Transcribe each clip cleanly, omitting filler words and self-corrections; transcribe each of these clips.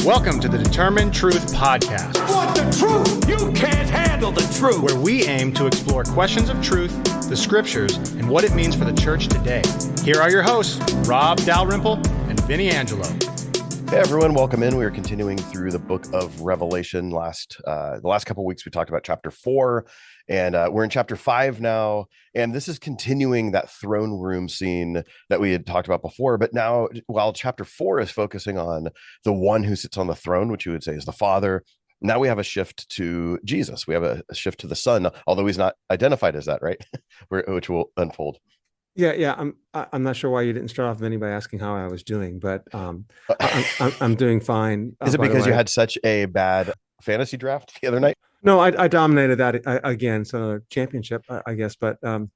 Welcome to the Determined Truth Podcast. Want the truth? You can't handle the truth. Where we aim to explore questions of truth, the scriptures, and what it means for the church today. Here are your hosts, Rob Dalrymple and Vinnie Angelo. Hey everyone, welcome in. We are continuing through the book of Revelation. The last couple of weeks we talked about chapter 4, and we're in chapter 5 now. And this is continuing that throne room scene that we had talked about before. But now, while chapter 4 is focusing on the one who sits on the throne, which you would say is the Father, now we have a shift to Jesus. We have a shift to the Son, although he's not identified as that, right? Which will unfold. Yeah. I'm not sure why you didn't start off with anybody asking how I was doing, but I'm doing fine. Is it because you had such a bad fantasy draft the other night? No, I dominated that again. So championship, I guess. But no,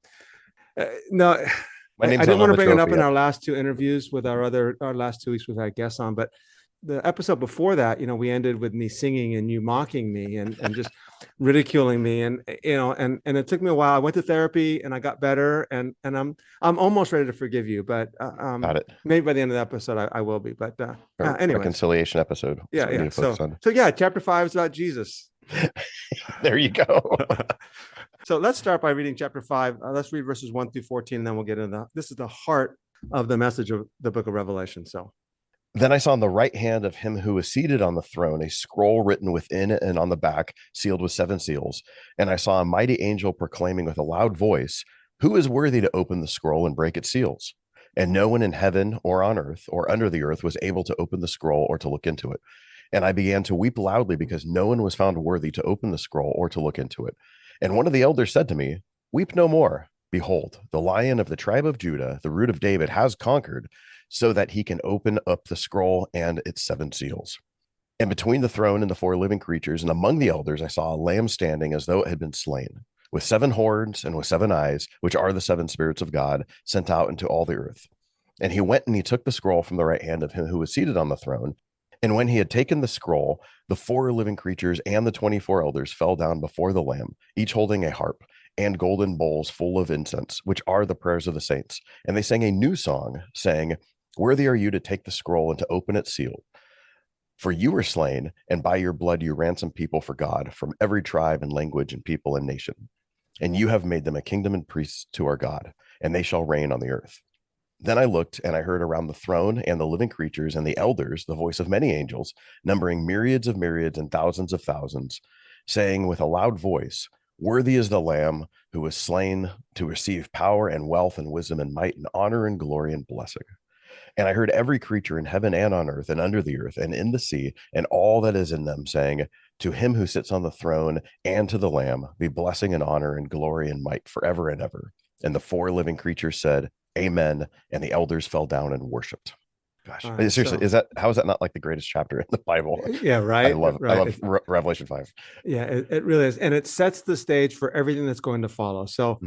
I didn't want to bring it up in our last two interviews with our last 2 weeks with our guests on, but the episode before that, we ended with me singing and you mocking me and just ridiculing me. And it took me a while. I went to therapy and I got better and I'm almost ready to forgive you, but got it. Maybe by the end of the episode, I will be, but anyway. Reconciliation episode. Yeah. So chapter 5 is about Jesus. There you go. So let's start by reading chapter 5. Let's read verses 1 through 14, and then we'll get into this is the heart of the message of the book of Revelation. So. Then I saw on the right hand of him who was seated on the throne a scroll written within and on the back, sealed with 7 seals. And I saw a mighty angel proclaiming with a loud voice, "Who is worthy to open the scroll and break its seals?" And no one in heaven or on earth or under the earth was able to open the scroll or to look into it. And I began to weep loudly because no one was found worthy to open the scroll or to look into it. And one of the elders said to me, "Weep no more. Behold, the Lion of the tribe of Judah, the Root of David, has conquered, so that he can open up the scroll and its 7 seals." And between the throne and the 4 living creatures and among the elders, I saw a lamb standing as though it had been slain, with 7 horns and with 7 eyes, which are the 7 spirits of God sent out into all the earth. And he went and he took the scroll from the right hand of him who was seated on the throne. And when he had taken the scroll, the 4 living creatures and the 24 elders fell down before the Lamb, each holding a harp and golden bowls full of incense, which are the prayers of the saints. And they sang a new song, saying, "Worthy are you to take the scroll and to open its seal. For you were slain, and by your blood you ransomed people for God from every tribe and language and people and nation. And you have made them a kingdom and priests to our God, and they shall reign on the earth." Then I looked, and I heard around the throne and the living creatures and the elders the voice of many angels, numbering myriads of myriads and thousands of thousands, saying with a loud voice, "Worthy is the Lamb who was slain to receive power and wealth and wisdom and might and honor and glory and blessing." And I heard every creature in heaven and on earth and under the earth and in the sea and all that is in them saying, "To him who sits on the throne and to the Lamb be blessing and honor and glory and might forever and ever." And the 4 living creatures said, "Amen." And the elders fell down and worshiped. Gosh, seriously, how is that not like the greatest chapter in the Bible? Yeah, right. I love Revelation 5. Yeah, it really is. And it sets the stage for everything that's going to follow. So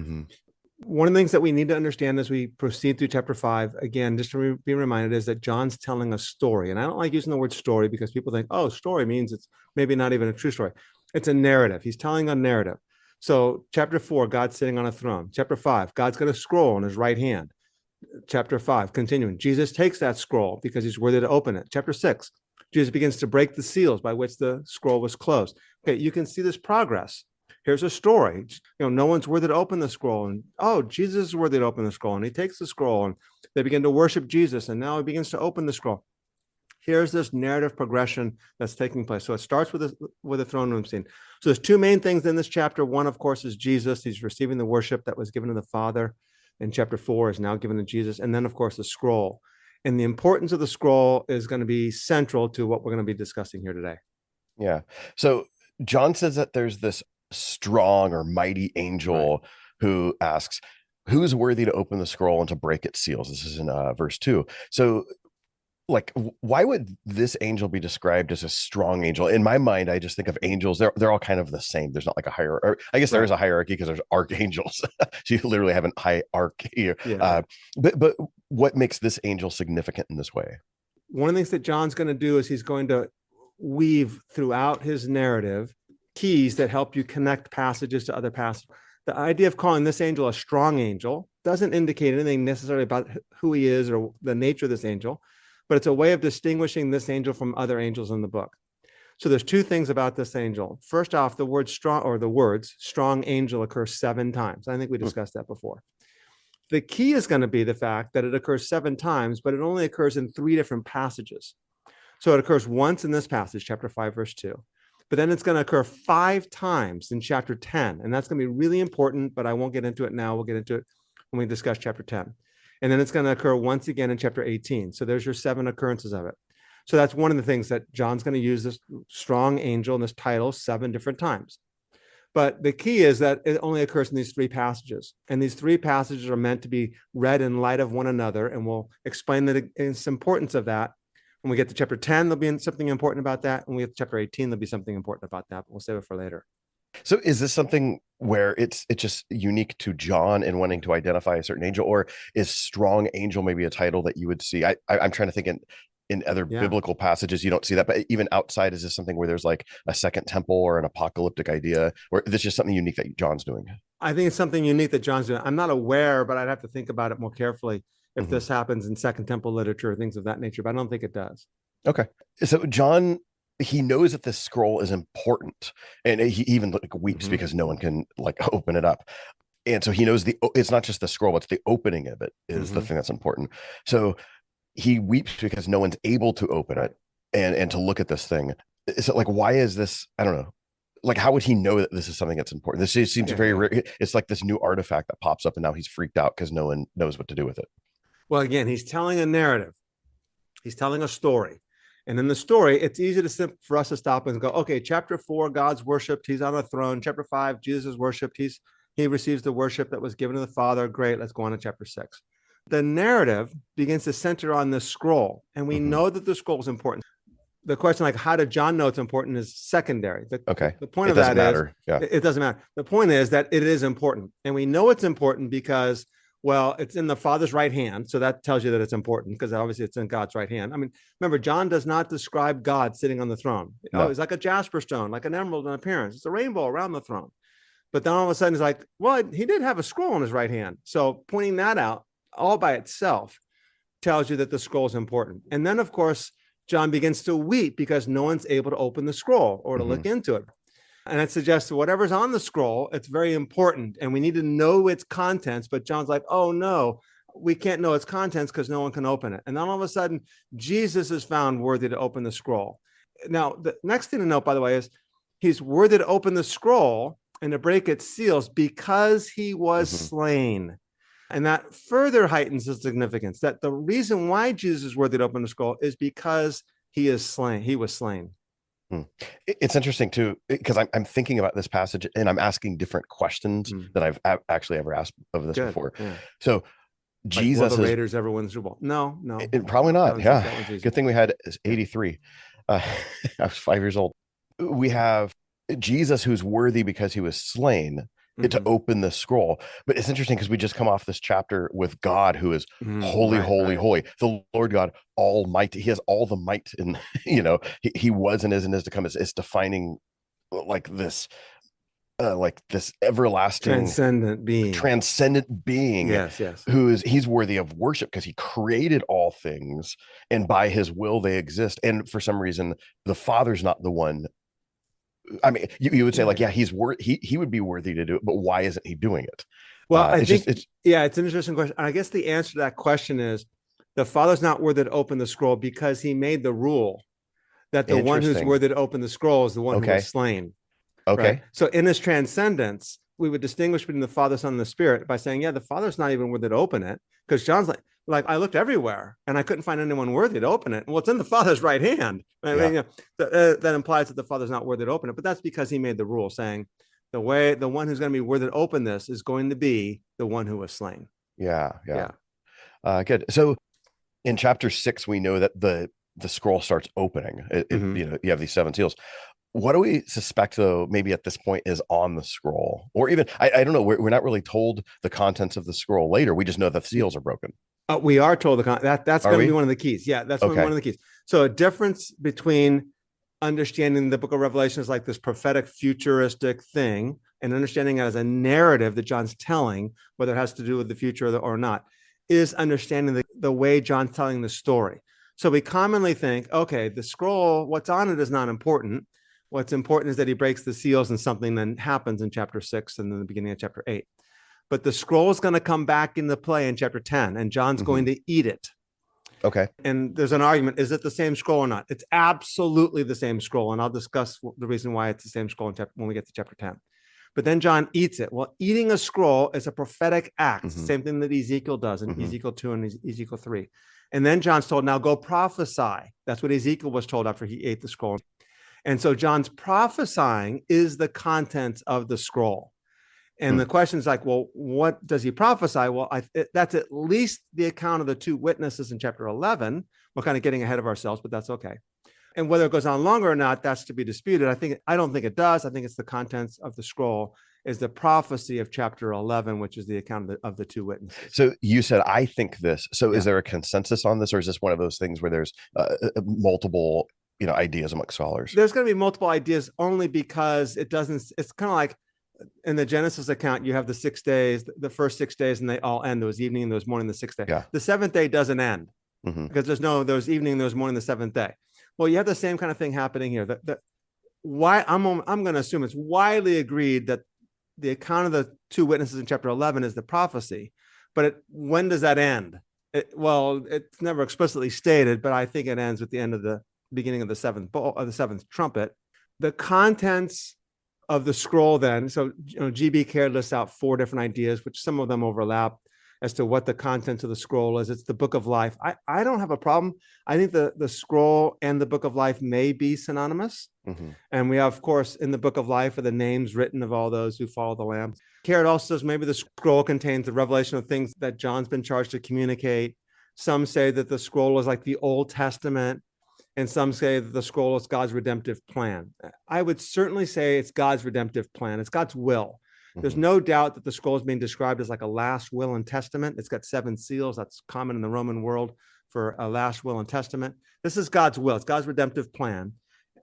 one of the things that we need to understand as we proceed through chapter 5, again, just to be reminded, is that John's telling a story. And I don't like using the word story because people think, oh, story means it's maybe not even a true story. It's a narrative. He's telling a narrative. So chapter 4, God's sitting on a throne. Chapter 5, God's got a scroll in his right hand. Chapter 5, continuing, Jesus takes that scroll because he's worthy to open it. Chapter 6, Jesus begins to break the seals by which the scroll was closed. Okay, you can see this progress. Here's a story. No one's worthy to open the scroll. And, Jesus is worthy to open the scroll. And he takes the scroll and they begin to worship Jesus. And now he begins to open the scroll. Here's this narrative progression that's taking place. So it starts with a throne room scene. So there's 2 main things in this chapter. One, of course, is Jesus. He's receiving the worship that was given to the Father in chapter 4 is now given to Jesus. And then, of course, the scroll. And the importance of the scroll is going to be central to what we're going to be discussing here today. Yeah. So John says that there's this strong or mighty angel who asks, "Who's worthy to open the scroll and to break its seals?" This is in verse 2. So like, why would this angel be described as a strong angel? In my mind, I just think of angels. They're all kind of the same. There's not like a hierarchy. I guess there is a hierarchy because there's archangels. So you literally have an hierarchy. Yeah. But what makes this angel significant in this way? One of the things that John's going to do is he's going to weave throughout his narrative keys that help you connect passages to other passages. The idea of calling this angel a strong angel doesn't indicate anything necessarily about who he is or the nature of this angel. but it's a way of distinguishing this angel from other angels in the book. So there's two things about this angel. First off, the word strong, or the words strong angel, occurs 7 times. I think we discussed that before. The key is going to be the fact that it occurs 7 times, but it only occurs in 3 different passages. So it occurs once in this passage, chapter 5, verse 2. But then it's going to occur 5 times in chapter 10. And that's going to be really important, but I won't get into it now. We'll get into it when we discuss chapter 10. And then it's going to occur once again in chapter 18. So there's your 7 occurrences of it. So that's one of the things that John's going to use this strong angel and this title 7 different times. But the key is that it only occurs in these 3 passages. And these 3 passages are meant to be read in light of one another. And we'll explain the importance of that. When we get to chapter 10, there'll be something important about that. When we get to chapter 18, there'll be something important about that. But we'll save it for later. So is this something where it's just unique to John and wanting to identify a certain angel, or is strong angel maybe a title that you would see? I'm trying to think in other biblical passages, you don't see that, but even outside, is this something where there's like a second temple or an apocalyptic idea, or is this just something unique that John's doing? I think it's something unique that John's doing. I'm not aware, but I'd have to think about it more carefully if this happens in second temple literature or things of that nature, but I don't think it does. Okay. So John, he knows that this scroll is important, and he even weeps because no one can open it up. And so he knows it's not just the scroll, it's the opening of it is the thing that's important. So he weeps because no one's able to open it and to look at this thing. So why is this? I don't know. How would he know that this is something that's important? This seems very rare. It's like this new artifact that pops up, and now he's freaked out because no one knows what to do with it. Well, again, he's telling a narrative. He's telling a story. And in the story, it's easy for us to stop and go, okay, chapter 4, God's worshipped. He's on a throne. Chapter 5, Jesus is worshipped. He receives the worship that was given to the Father. Great. Let's go on to chapter 6. The narrative begins to center on the scroll. And we know that the scroll is important. The question, how did John know it's important, is secondary. The point of that is, it doesn't matter. The point is that it is important. And we know it's important because, well, it's in the Father's right hand. So that tells you that it's important, because obviously it's in God's right hand. I mean, remember, John does not describe God sitting on the throne. No. It's like a jasper stone, like an emerald in appearance. It's a rainbow around the throne. But then all of a sudden, it's like, well, he did have a scroll in his right hand. So pointing that out all by itself tells you that the scroll is important. And then, of course, John begins to weep because no one's able to open the scroll or to look into it. And it suggests that whatever's on the scroll, it's very important, and we need to know its contents. But John's like, oh, no, we can't know its contents because no one can open it. And then all of a sudden, Jesus is found worthy to open the scroll. Now, the next thing to note, by the way, is he's worthy to open the scroll and to break its seals because he was slain. And that further heightens the significance, that the reason why Jesus is worthy to open the scroll is because he is slain. He was slain. It's interesting too, because I'm thinking about this passage and I'm asking different questions that I've actually ever asked of this before. Yeah. So Jesus, will the Raiders ever win the Super Bowl? No, probably not. Yeah, good thing we had 83. I was 5 years old. We have Jesus, who's worthy because he was slain to open the scroll. But it's interesting because we just come off this chapter with God, who is holy, holy, the Lord God Almighty. He has all the might, and he was and is to come. It's defining this everlasting transcendent being. Yes. He's worthy of worship because he created all things, and by his will they exist. And for some reason, the Father's not the one. I mean, you would say he would be worthy to do it, but why isn't he doing it? Well, I think it's an interesting question. I guess the answer to that question is the Father's not worthy to open the scroll because he made the rule that the one who's worthy to open the scroll is the one who was slain. Okay. Right? So in his transcendence, we would distinguish between the Father, Son, and the Spirit by saying, the Father's not even worthy to open it, because John's like, I looked everywhere and I couldn't find anyone worthy to open it. Well, it's in the Father's right hand. That implies that the Father's not worthy to open it, but that's because he made the rule saying the one who's going to be worthy to open this is going to be the one who was slain. Yeah. Good. So in chapter 6, we know that the scroll starts opening. You have these 7 seals. What do we suspect, though, maybe at this point is on the scroll? Or even, I don't know, we're not really told the contents of the scroll later. We just know that the seals are broken. We are told that's going to be one of the keys. Yeah, that's one of the keys. So a difference between understanding the book of Revelation is like this prophetic futuristic thing and understanding it as a narrative that John's telling, whether it has to do with the future or not, is understanding the way John's telling the story. So we commonly think, okay, the scroll, what's on it is not important. What's important is that he breaks the seals and something then happens in chapter 6 and then the beginning of chapter 8. But the scroll is going to come back into play in chapter 10, and John's going to eat it. Okay. And there's an argument, is it the same scroll or not? It's absolutely the same scroll, and I'll discuss the reason why it's the same scroll when we get to chapter 10. But then John eats it. Well, eating a scroll is a prophetic act, same thing that Ezekiel does in Ezekiel 2 and Ezekiel 3. And then John's told, now go prophesy. That's what Ezekiel was told after he ate the scroll. And so John's prophesying is the contents of the scroll. And the question is like, well, what does he prophesy? Well, that's at least the account of the two witnesses in chapter 11. We're kind of getting ahead of ourselves, but that's okay. And whether it goes on longer or not, that's to be disputed. I don't think it does. I think it's the contents of the scroll is the prophecy of chapter 11, which is the account of the two witnesses. So you said, I think this. So is there a consensus on this, or is this one of those things where there's multiple, ideas among scholars? There's going to be multiple ideas only because it's kind of like in the Genesis account, you have the 6 days, the first 6 days, and they all end. There was evening, and there was morning, the sixth day. Yeah. The seventh day doesn't end because there was evening, there was morning, the seventh day. Well, you have the same kind of thing happening here. Why I'm going to assume it's widely agreed that the account of the two witnesses in chapter 11 is the prophecy, but when does that end? It's never explicitly stated, but I think it ends with the end of the beginning of the seventh trumpet. The contents of the scroll then, so G.B. Caird lists out 4 different ideas, which some of them overlap as to what the content of the scroll is. It's the book of life. I don't have a problem. I think the scroll and the book of life may be synonymous. And we have, of course, in the book of life are the names written of all those who follow the Lamb. Caird also says maybe the scroll contains the revelation of things that John's been charged to communicate. Some say that the scroll is like the Old Testament, and some say that the scroll is God's redemptive plan. I would certainly say it's God's redemptive plan. It's God's will. There's no doubt that the scroll is being described as like a last will and testament. It's got 7 seals. That's common in the Roman world for a last will and testament. This is God's will. It's God's redemptive plan.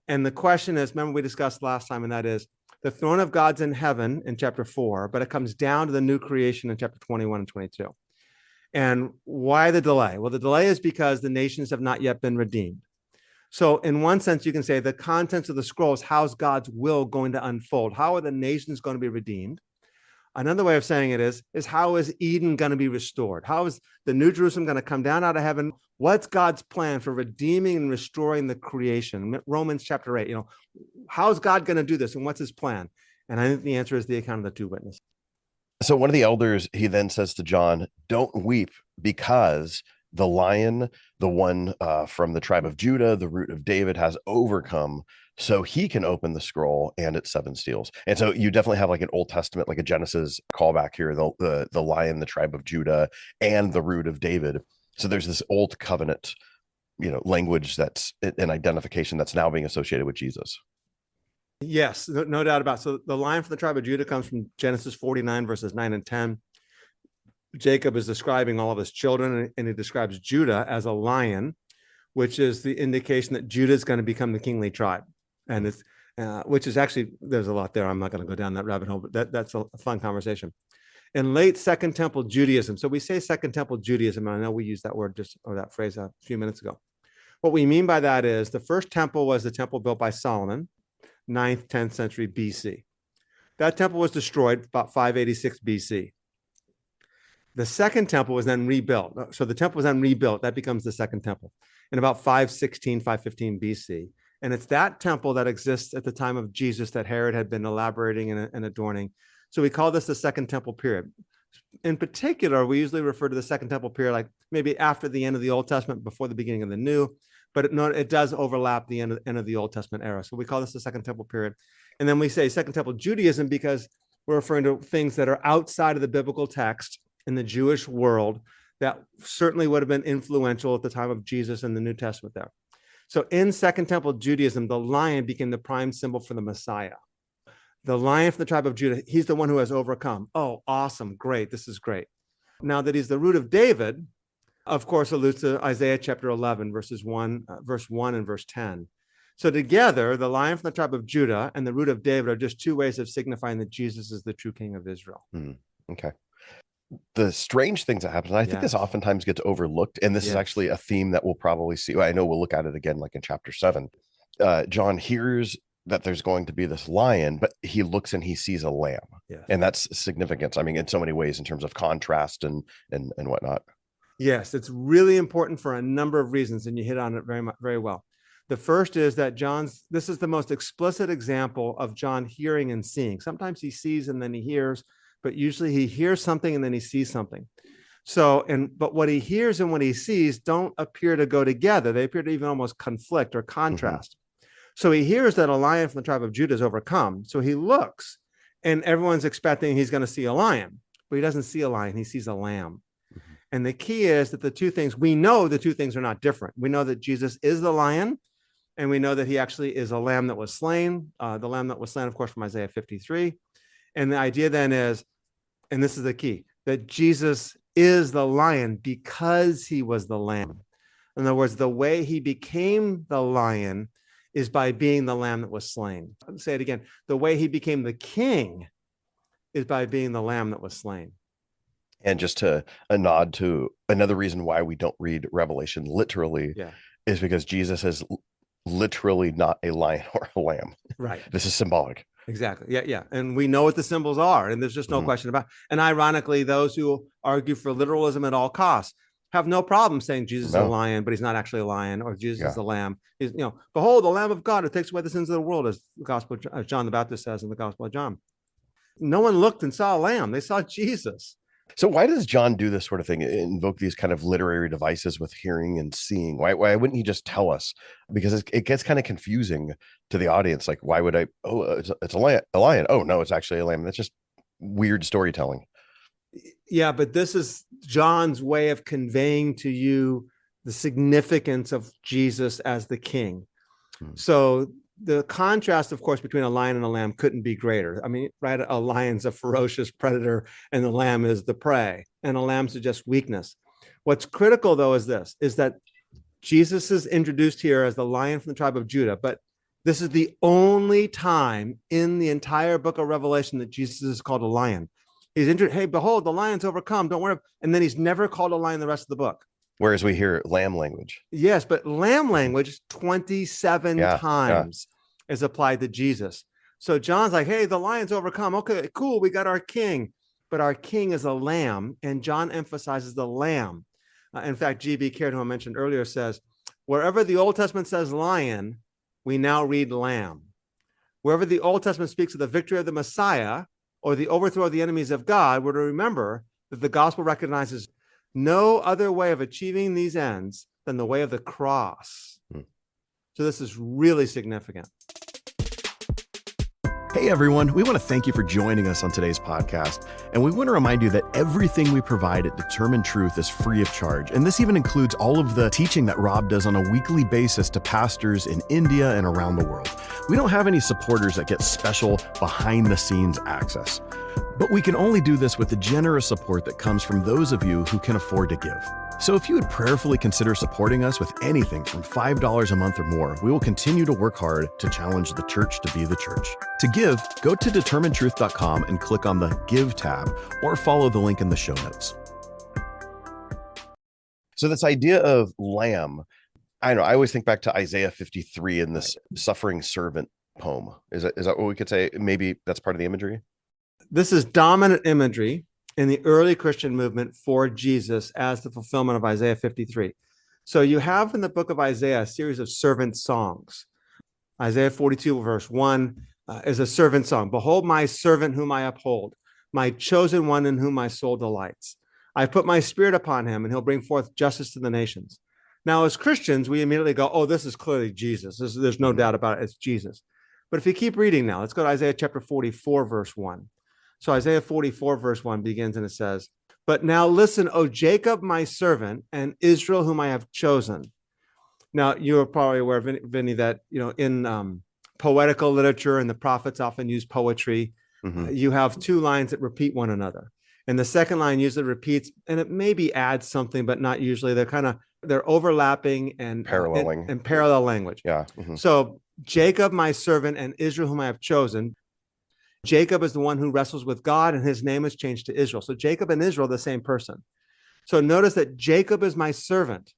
And the question is, remember we discussed last time, and that is the throne of God's in heaven in chapter 4, but it comes down to the new creation in chapter 21 and 22. And why the delay? Well, the delay is because the nations have not yet been redeemed. So in one sense, you can say the contents of the scroll is how's God's will going to unfold? How are the nations going to be redeemed? Another way of saying it is how is Eden going to be restored? How is the New Jerusalem going to come down out of heaven? What's God's plan for redeeming and restoring the creation? Romans chapter 8, how's God going to do this and what's his plan? And I think the answer is the account of the two witnesses. So one of the elders, he then says to John, don't weep because the lion, the one from the tribe of Judah, the root of David, has overcome, so he can open the scroll and its 7 seals. And so you definitely have like an Old Testament, like a Genesis callback here, the lion, the tribe of Judah, and the root of David. So there's this old covenant, language that's an identification that's now being associated with Jesus. Yes, no doubt about it. So the lion from the tribe of Judah comes from Genesis 49, verses 9 and 10. Jacob is describing all of his children, and he describes Judah as a lion, which is the indication that Judah is going to become the kingly tribe. And it's, which is actually, there's a lot there. I'm not going to go down that rabbit hole, but that's a fun conversation. In late Second Temple Judaism, so we say Second Temple Judaism, and I know we used that word or that phrase a few minutes ago. What we mean by that is the first temple was the temple built by Solomon, 9th, 10th century BC. That temple was destroyed about 586 BC. The second temple was then rebuilt. So the temple was then rebuilt. That becomes the second temple in about 516, 515 BC. And it's that temple that exists at the time of Jesus that Herod had been elaborating and adorning. So we call this the Second Temple period. In particular, we usually refer to the Second Temple period like maybe after the end of the Old Testament, before the beginning of the New, but it does overlap the end of the Old Testament era. So we call this the Second Temple period. And then we say Second Temple Judaism because we're referring to things that are outside of the biblical text in the Jewish world that certainly would have been influential at the time of Jesus and the New Testament there. So in Second Temple Judaism, the lion became the prime symbol for the Messiah. The lion from the tribe of Judah, he's the one who has overcome. Oh, awesome, great, this is great. Now that he's the root of David, of course, alludes to Isaiah chapter 11, verse 1 and verse 10. So together, the lion from the tribe of Judah and the root of David are just two ways of signifying that Jesus is the true king of Israel. Okay. the strange things that happen, and I think this Yes. oftentimes gets overlooked, and this is Yes. actually a theme that we'll probably see. I know we'll look at it again, like in chapter 7. John hears that there's going to be this lion, but he looks and he sees a lamb. Yes. And that's significant. I mean, in so many ways, in terms of contrast and whatnot. Yes, it's really important for a number of reasons, and you hit on it very well. The first is that this is the most explicit example of John hearing and seeing. Sometimes he sees and then he hears, but usually he hears something and then he sees something. But what he hears and what he sees don't appear to go together. They appear to even almost conflict or contrast. So he hears that a lion from the tribe of Judah is overcome. So he looks, and everyone's expecting he's going to see a lion, but he doesn't see a lion. He sees a lamb. And the key is that we know the two things are not different. We know that Jesus is the lion, and we know that he actually is a lamb that was slain, the lamb that was slain, of course, from Isaiah 53. And the idea then is, and this is the key, that Jesus is the lion because he was the lamb. In other words, the way he became the lion is by being the lamb that was slain. I'll say it again. The way he became the king is by being the lamb that was slain. And just a nod to another reason why we don't read Revelation literally is because Jesus is literally not a lion or a lamb. Right. This is symbolic. Exactly. Yeah. And we know what the symbols are, and there's just no question about it. And ironically, those who argue for literalism at all costs have no problem saying Jesus is a lion, but he's not actually a lion, or Jesus is the lamb. He's, behold, the Lamb of God who takes away the sins of the world, as the Gospel of John the Baptist says in the Gospel of John. No one looked and saw a lamb. They saw Jesus. So why does John do this sort of thing, invoke these kind of literary devices with hearing and seeing? Why wouldn't he just tell us? Because it gets kind of confusing to the audience. Like, why would it's a lion. Oh, no, it's actually a lamb. That's just weird storytelling. Yeah, but this is John's way of conveying to you the significance of Jesus as the king. So the contrast, of course, between a lion and a lamb couldn't be greater. I mean, right? A lion's a ferocious predator and the lamb is the prey, and a lamb suggests weakness. What's critical, though, is that Jesus is introduced here as the lion from the tribe of Judah, but this is the only time in the entire book of Revelation that Jesus is called a lion. He's hey, behold, the lion's overcome. Don't worry. And then he's never called a lion the rest of the book. Whereas we hear lamb language. Yes, but lamb language 27 times is applied to Jesus. So John's like, hey, the lion's overcome. Okay, cool. We got our king. But our king is a lamb, and John emphasizes the lamb. In fact, G.B. Caird, who I mentioned earlier, says, wherever the Old Testament says lion, we now read lamb. Wherever the Old Testament speaks of the victory of the Messiah or the overthrow of the enemies of God, we're to remember that the gospel recognizes no other way of achieving these ends than the way of the cross. So this is really significant. Hey everyone, we want to thank you for joining us on today's podcast. And we want to remind you that everything we provide at Determined Truth is free of charge. And this even includes all of the teaching that Rob does on a weekly basis to pastors in India and around the world. We don't have any supporters that get special behind the scenes access. But we can only do this with the generous support that comes from those of you who can afford to give. So if you would prayerfully consider supporting us with anything from $5 a month or more, we will continue to work hard to challenge the church to be the church. To give, go to determinedtruth.com and click on the Give tab, or follow the link in the show notes. So this idea of lamb, I always think back to Isaiah 53 in this suffering servant poem. Is that what we could say? Maybe that's part of the imagery? This is dominant imagery in the early Christian movement for Jesus as the fulfillment of Isaiah 53. So you have in the book of Isaiah a series of servant songs. Isaiah 42 verse 1 is a servant song. Behold my servant whom I uphold, my chosen one in whom my soul delights. I put my spirit upon him, and he'll bring forth justice to the nations. Now, as Christians, we immediately go, oh, this is clearly Jesus. There's no doubt about it. It's Jesus. But if you keep reading now, let's go to Isaiah chapter 44, verse 1. So Isaiah 44, verse 1 begins, and it says, but now listen, O Jacob, my servant, and Israel, whom I have chosen. Now, you're probably aware, Vinnie, that in poetical literature, and the prophets often use poetry, you have two lines that repeat one another. And the second line usually repeats, and it maybe adds something, but not usually. They're overlapping and paralleling and parallel language. Yeah. So Jacob, my servant, and Israel, whom I have chosen. Jacob is the one who wrestles with God, and his name is changed to Israel. So Jacob and Israel, the same person. So notice that Jacob is my servant,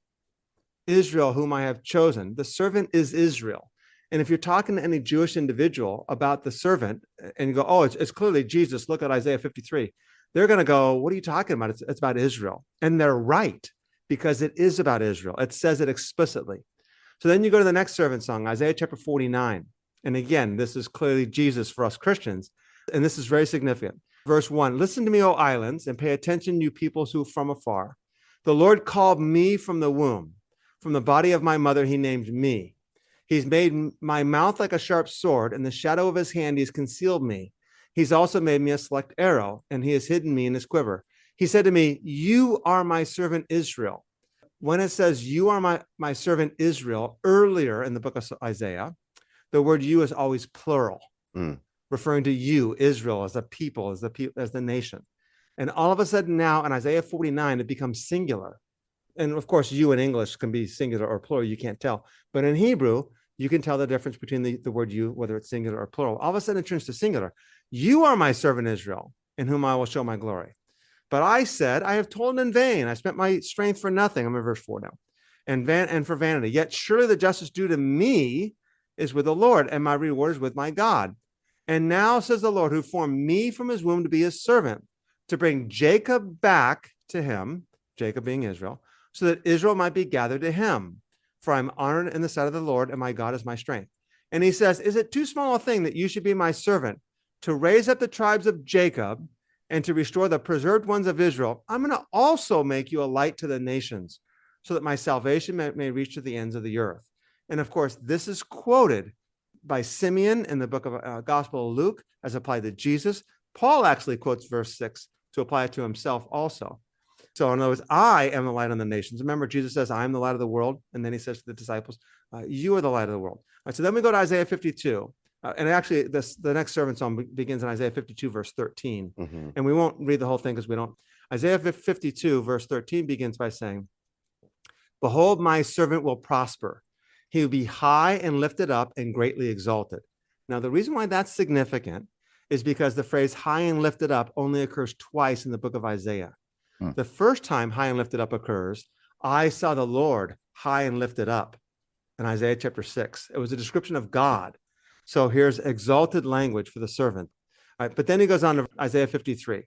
Israel, whom I have chosen. The servant is Israel. And if you're talking to any Jewish individual about the servant and you go, oh, it's clearly Jesus, look at Isaiah 53. They're going to go, what are you talking about? It's about Israel. And they're right, because it is about Israel. It says it explicitly. So then you go to the next servant song, Isaiah chapter 49. And again, this is clearly Jesus for us Christians. And this is very significant. Verse 1, listen to me, O islands, and pay attention, you peoples who from afar. The Lord called me from the womb. From the body of my mother, he named me. He's made my mouth like a sharp sword. In the shadow of his hand, he's concealed me. He's also made me a select arrow, and he has hidden me in his quiver. He said to me, you are my servant Israel. When it says you are my servant Israel, earlier in the book of Isaiah, the word you is always plural, referring to you, Israel, as a people, as the nation. And all of a sudden now in Isaiah 49, it becomes singular. And of course, you in English can be singular or plural. You can't tell. But in Hebrew, you can tell the difference between the word you, whether it's singular or plural. All of a sudden, it turns to singular. You are my servant Israel, in whom I will show my glory. But I said, I have told in vain. I spent my strength for nothing. I'm in verse 4 now. And for vanity. Yet surely the justice due to me is with the Lord, and my reward is with my God. And now, says the Lord, who formed me from his womb to be his servant, to bring Jacob back to him, Jacob being Israel, so that Israel might be gathered to him. For I'm honored in the sight of the Lord, and my God is my strength. And he says, is it too small a thing that you should be my servant, to raise up the tribes of Jacob and to restore the preserved ones of Israel? I'm going to also make you a light to the nations, so that my salvation may reach to the ends of the earth. And of course, this is quoted by Simeon in the book of Gospel of Luke as applied to Jesus. Paul actually quotes verse 6 to apply it to himself also. So in other words, I am the light on the nations. Remember, Jesus says, I am the light of the world. And then he says to the disciples, you are the light of the world. All right, so then we go to Isaiah 52. And actually, the next servant song begins in Isaiah 52, verse 13. Mm-hmm. And we won't read the whole thing because we don't. Isaiah 52, verse 13 begins by saying, behold, my servant will prosper. He will be high and lifted up and greatly exalted. Now, the reason why that's significant is because the phrase high and lifted up only occurs twice in the book of Isaiah. The first time high and lifted up occurs, I saw the Lord high and lifted up in Isaiah chapter 6. It was a description of God. So here's exalted language for the servant. All right, but then he goes on to Isaiah 53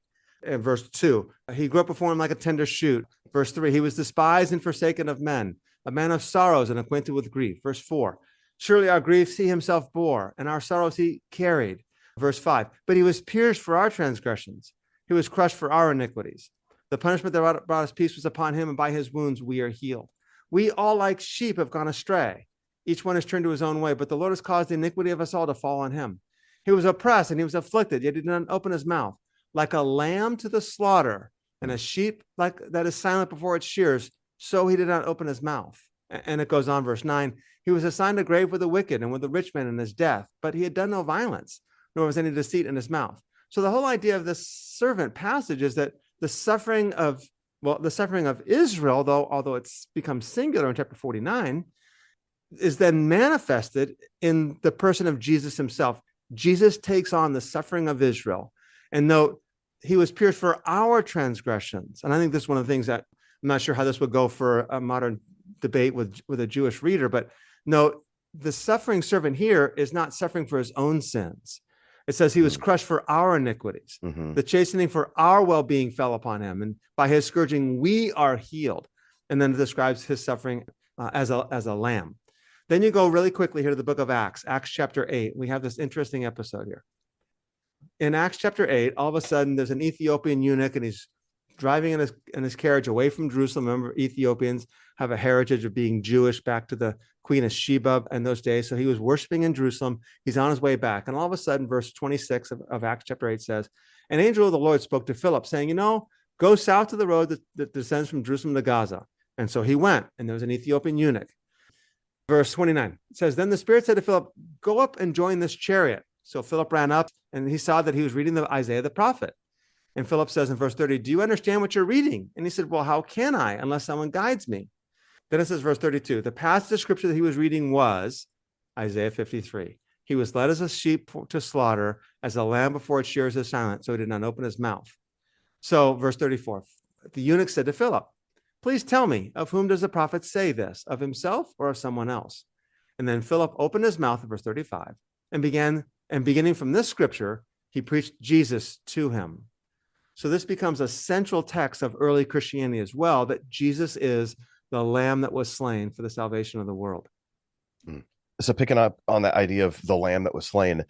and verse 2. He grew up before him like a tender shoot. Verse 3, he was despised and forsaken of men, a man of sorrows and acquainted with grief. Verse 4, surely our griefs he himself bore, and our sorrows he carried. Verse 5, but he was pierced for our transgressions. He was crushed for our iniquities. The punishment that brought us peace was upon him, and by his wounds we are healed. We all like sheep have gone astray. Each one has turned to his own way, but the Lord has caused the iniquity of us all to fall on him. He was oppressed and he was afflicted, yet he did not open his mouth. Like a lamb to the slaughter, and a sheep like that is silent before its shears, so he did not open his mouth. And it goes on, verse 9. He was assigned a grave with the wicked and with the rich man in his death, but he had done no violence, nor was any deceit in his mouth. So the whole idea of this servant passage is that the suffering of Israel, although it's become singular in chapter 49, is then manifested in the person of Jesus himself. Jesus takes on the suffering of Israel. And though he was pierced for our transgressions, and I think this is one of the things that I'm not sure how this would go for a modern debate with a Jewish reader, but no, the suffering servant here is not suffering for his own sins. It says he was crushed for our iniquities. Mm-hmm. The chastening for our well-being fell upon him, and by his scourging we are healed. And then it describes his suffering as a lamb. Then you go really quickly here to the book of Acts chapter 8. We have this interesting episode here. In Acts chapter 8, all of a sudden there's an Ethiopian eunuch, and he's driving in his carriage away from Jerusalem. Remember, Ethiopians have a heritage of being Jewish back to the Queen of Sheba in those days. So he was worshiping in Jerusalem. He's on his way back. And all of a sudden, verse 26 of Acts chapter 8 says, an angel of the Lord spoke to Philip saying, go south to the road that descends from Jerusalem to Gaza. And so he went, and there was an Ethiopian eunuch. Verse 29 says, then the Spirit said to Philip, go up and join this chariot. So Philip ran up, and he saw that he was reading the Isaiah the prophet. And Philip says in verse 30, do you understand what you're reading? And he said, well, how can I unless someone guides me? Then it says verse 32, the passage of scripture that he was reading was Isaiah 53. He was led as a sheep to slaughter, as a lamb before its shearers is silent, so he did not open his mouth. So verse 34, the eunuch said to Philip, please tell me, of whom does the prophet say this, of himself or of someone else? And then Philip opened his mouth in verse 35 and beginning from this scripture, he preached Jesus to him. So this becomes a central text of early Christianity as well, that Jesus is the lamb that was slain for the salvation of the world. So picking up on that idea of the lamb that was slain,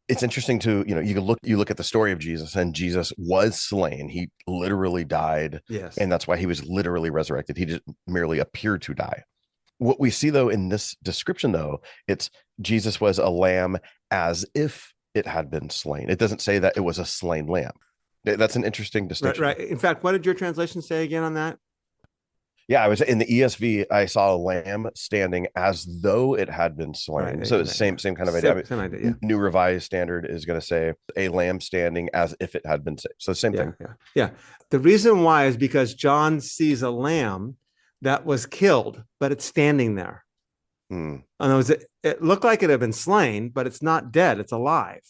it's interesting to, you look at the story of Jesus, and Jesus was slain. He literally died. Yes. And that's why he was literally resurrected. He didn't merely appear to die. What we see though in this description though, it's Jesus was a lamb as if it had been slain. It doesn't say that it was a slain lamb. That's an interesting distinction. Right. In fact, what did your translation say again on that? Yeah, I was in the ESV. I saw a lamb standing as though it had been slain. Right, So same kind of idea. Same idea. Yeah. New Revised Standard is going to say a lamb standing as if it had been saved. So same thing. Yeah. The reason why is because John sees a lamb that was killed, but it's standing there. In other words, it looked like it had been slain, but it's not dead. It's alive.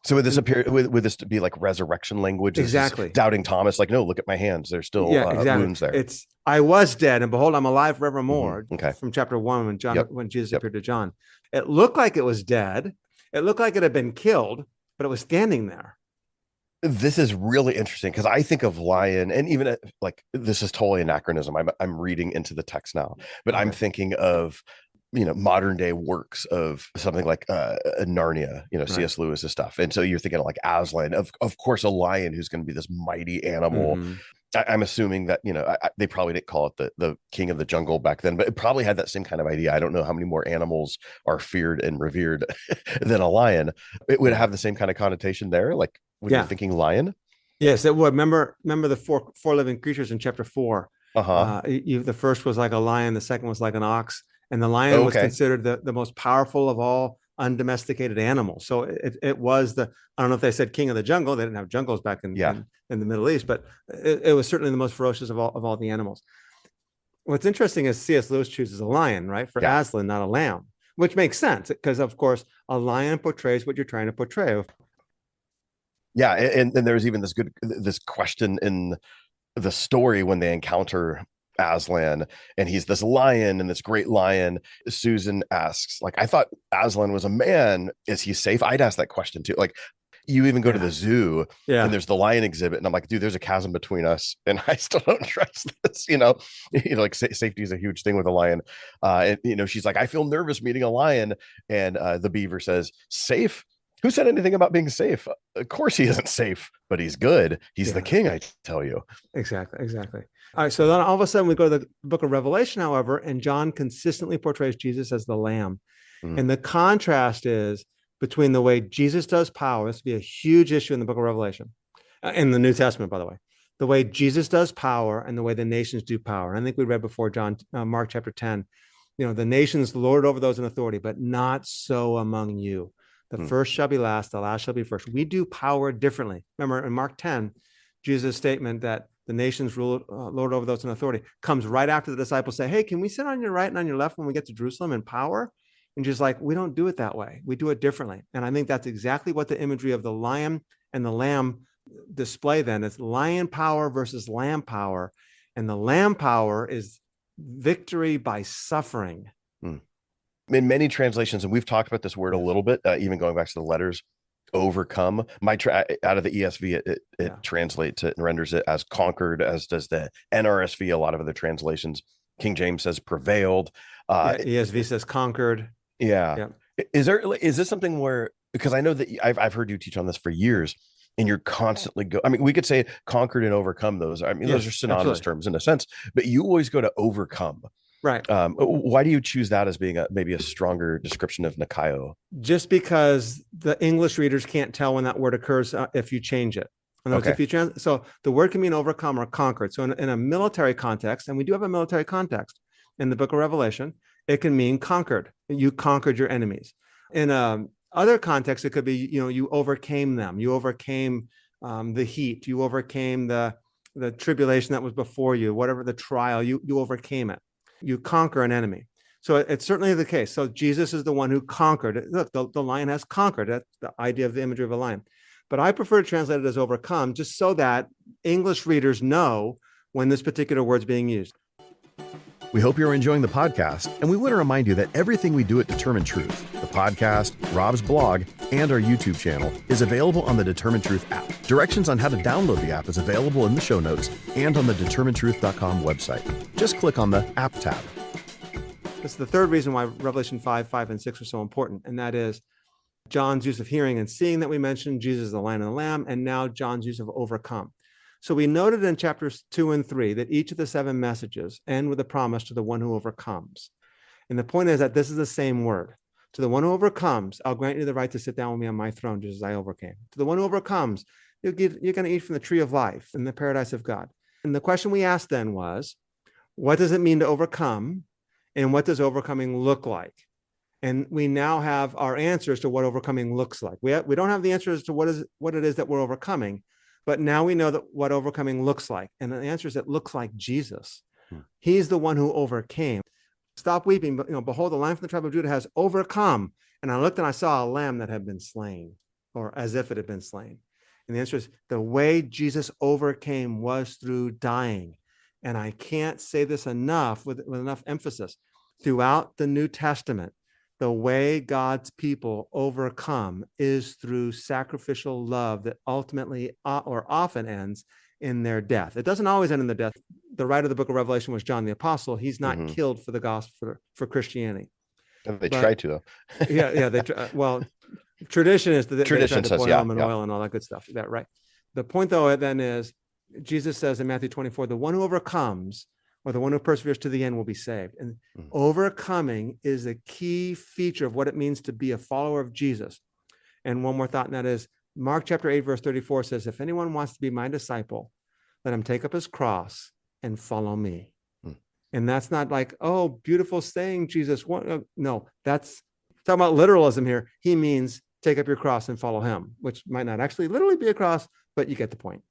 So would this appear? Would this be like resurrection language? Exactly. Doubting Thomas, like, no, look at my hands. There's still wounds there. It's I was dead, and behold, I'm alive forevermore. Okay. From chapter 1, when Jesus appeared to John, it looked like it was dead. It looked like it had been killed, but it was standing there. This is really interesting because I think of lion, and even like this is totally anachronism. I'm reading into the text now, but I'm thinking of modern day works of something like Narnia, C.S. Lewis's stuff. And so you're thinking of like Aslan, of course, a lion who's going to be this mighty animal. I'm assuming that, they probably didn't call it the king of the jungle back then, but it probably had that same kind of idea. I don't know how many more animals are feared and revered than a lion. It would have the same kind of connotation there. Like when you're thinking lion. Yes, it would. Remember the four living creatures in chapter 4. The first was like a lion. The second was like an ox. And the lion was considered the most powerful of all undomesticated animals. So it was I don't know if they said king of the jungle. They didn't have jungles back in the Middle East, but it was certainly the most ferocious of all the animals. What's interesting is C.S. Lewis chooses a lion, right? For Aslan, not a lamb, which makes sense because, of course, a lion portrays what you're trying to portray. Yeah. And there's even this question in the story when they encounter Aslan, and he's this lion and this great lion. Susan asks, like, I thought Aslan was a man. Is he safe? I'd ask that question too. Like, you even go to the zoo and there's the lion exhibit, and I'm like, dude, there's a chasm between us, and I still don't trust this. Like safety is a huge thing with a lion. And she's like, I feel nervous meeting a lion, and the beaver says, safe? Who said anything about being safe? Of course he isn't safe, but he's good. He's the king, I tell you. Exactly. All right, so then all of a sudden we go to the book of Revelation, however, and John consistently portrays Jesus as the lamb. And the contrast is between the way Jesus does power. This would be a huge issue in the book of Revelation, in the New Testament, by the way. The way Jesus does power and the way the nations do power. And I think we read before Mark chapter 10, the nations lord over those in authority, but not so among you. The first shall be last, the last shall be first. We do power differently. Remember in Mark 10, Jesus' statement that the nations lord over those in authority comes right after the disciples say, hey, can we sit on your right and on your left when we get to Jerusalem in power? And just like, we don't do it that way. We do it differently. And I think that's exactly what the imagery of the lion and the lamb display then. It's lion power versus lamb power. And the lamb power is victory by suffering. In many translations, and we've talked about this word a little bit, even going back to the letters, overcome. Out of the ESV, it translates it and renders it as conquered, as does the NRSV. A lot of other translations, King James says prevailed. ESV says conquered. Yeah. Is this something where, because I know that I've heard you teach on this for years, and you're constantly we could say conquered and overcome those. Those are synonymous terms in a sense, but you always go to overcome. Right. Why do you choose that as being maybe a stronger description of Nikaio? Just because the English readers can't tell when that word occurs if you change it. In other words, so the word can mean overcome or conquered. So in a military context, and we do have a military context in the book of Revelation, it can mean conquered. You conquered your enemies. In other contexts, it could be, you overcame them. You overcame the heat. You overcame the tribulation that was before you, whatever the trial, you overcame it. You conquer an enemy. So it's certainly the case. So Jesus is the one who conquered. Look, the lion has conquered. That's the idea of the imagery of a lion. But I prefer to translate it as overcome, just so that English readers know when this particular word's being used. We hope you're enjoying the podcast, and we want to remind you that everything we do at Determined Truth, the podcast, Rob's blog, and our YouTube channel, is available on the Determined Truth app. Directions on how to download the app is available in the show notes and on the determinedtruth.com website. Just click on the app tab. This is the third reason why Revelation 5, 5, and 6 are so important, and that is John's use of hearing and seeing that we mentioned, Jesus, the Lion and the Lamb, and now John's use of overcome. So we noted in chapters 2 and 3 that each of the 7 messages end with a promise to the one who overcomes. And the point is that this is the same word. To the one who overcomes, I'll grant you the right to sit down with me on my throne, just as I overcame. To the one who overcomes, you're going to eat from the tree of life in the paradise of God. And the question we asked then was, what does it mean to overcome? And what does overcoming look like? And we now have our answers to what overcoming looks like. We don't have the answers to what it is that we're overcoming, but now we know that what overcoming looks like. And the answer is it looks like Jesus. He's the one who overcame. Stop weeping, but behold, the Lion from the tribe of Judah has overcome. And I looked and I saw a lamb that had been slain, or as if it had been slain. And the answer is the way Jesus overcame was through dying. And I can't say this enough with enough emphasis. Throughout the New Testament, the way God's people overcome is through sacrificial love that ultimately or often ends in their death. It doesn't always end in the death. The writer of the book of Revelation was John the Apostle. He's not killed for the gospel, for Christianity. They try to, though. Well, tradition is that tradition they try to says, boil them in oil and all that good stuff. That right. The point, though, then is Jesus says in Matthew 24, the one who overcomes or the one who perseveres to the end will be saved. And overcoming is a key feature of what it means to be a follower of Jesus. And one more thought, and that is Mark chapter 8, verse 34 says, if anyone wants to be my disciple, let him take up his cross and follow me. And that's not like, oh, beautiful saying, Jesus. No, that's talking about literalism here. He means take up your cross and follow him, which might not actually literally be a cross, but you get the point.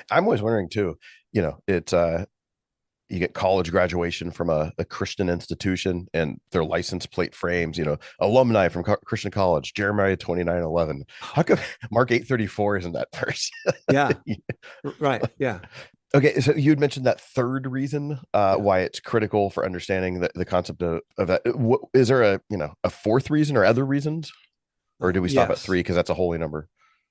I'm always wondering too, it's you get college graduation from a Christian institution and their license plate frames, alumni from Christian college, Jeremiah 29:11. How come Mark 8:34 isn't that verse? Yeah. Right. Yeah. Okay. So you'd mentioned that third reason why it's critical for understanding the concept of that. Is there a fourth reason or other reasons? Or do we stop at 3 because that's a holy number?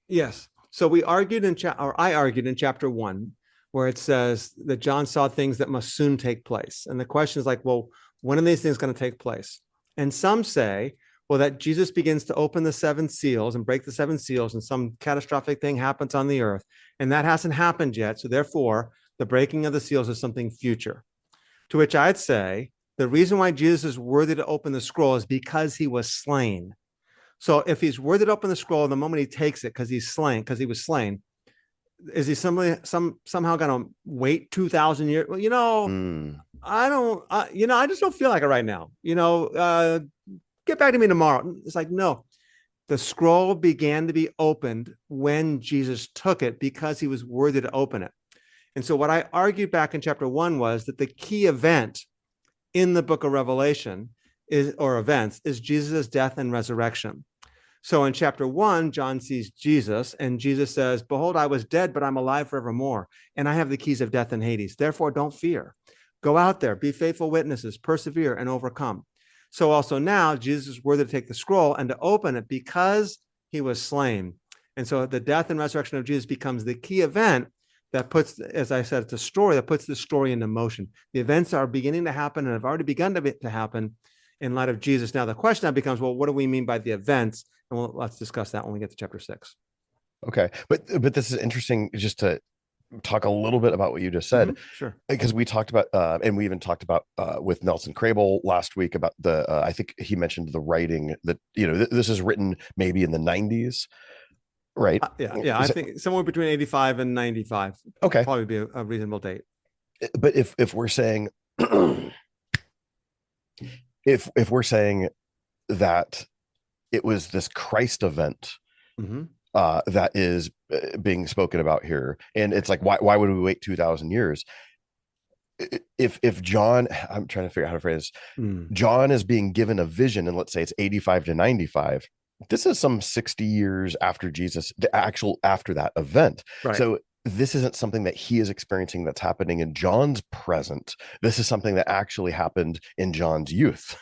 Yes. So I argued in chapter 1, where it says that John saw things that must soon take place. And the question is like, well, when are these things going to take place? And some say, well, that Jesus begins to open the 7 seals and break the 7 seals and some catastrophic thing happens on the earth. And that hasn't happened yet. So therefore, the breaking of the seals is something future. To which I'd say, the reason why Jesus is worthy to open the scroll is because he was slain. So if he's worthy to open the scroll, the moment he takes it because he was slain, is he somehow going to wait 2,000 years? Well, I just don't feel like it right now. Get back to me tomorrow. It's like, no, the scroll began to be opened when Jesus took it because he was worthy to open it. And so what I argued back in chapter 1 was that the key event in the book of Revelation is Jesus' death and resurrection. So in chapter 1, John sees Jesus and Jesus says, behold, I was dead, but I'm alive forevermore. And I have the keys of death and Hades. Therefore, don't fear. Go out there, be faithful witnesses, persevere and overcome. So also now Jesus is worthy to take the scroll and to open it because he was slain. And so the death and resurrection of Jesus becomes the key event that puts, as I said, it's a story that puts the story into motion. The events are beginning to happen and have already begun to happen in light of Jesus. Now the question now becomes, well, what do we mean by the events? And let's discuss that when we get to chapter 6. Okay. But this is interesting just to talk a little bit about what you just said. Sure. Because we talked about, and we even talked about with Nelson Crable last week about I think he mentioned the writing that, this is written maybe in the 90s, right? Yeah. I think somewhere between 85 and 95. Okay. Probably be a reasonable date. But if we're saying, if we're saying that it was this Christ event that is being spoken about here, and it's like, why would we wait 2,000 years? if John, I'm trying to figure out how to phrase, John is being given a vision, and let's say it's 85 to 95. This is some 60 years after Jesus, the actual after that event. Right. So this isn't something that he is experiencing that's happening in John's present. This is something that actually happened in John's youth.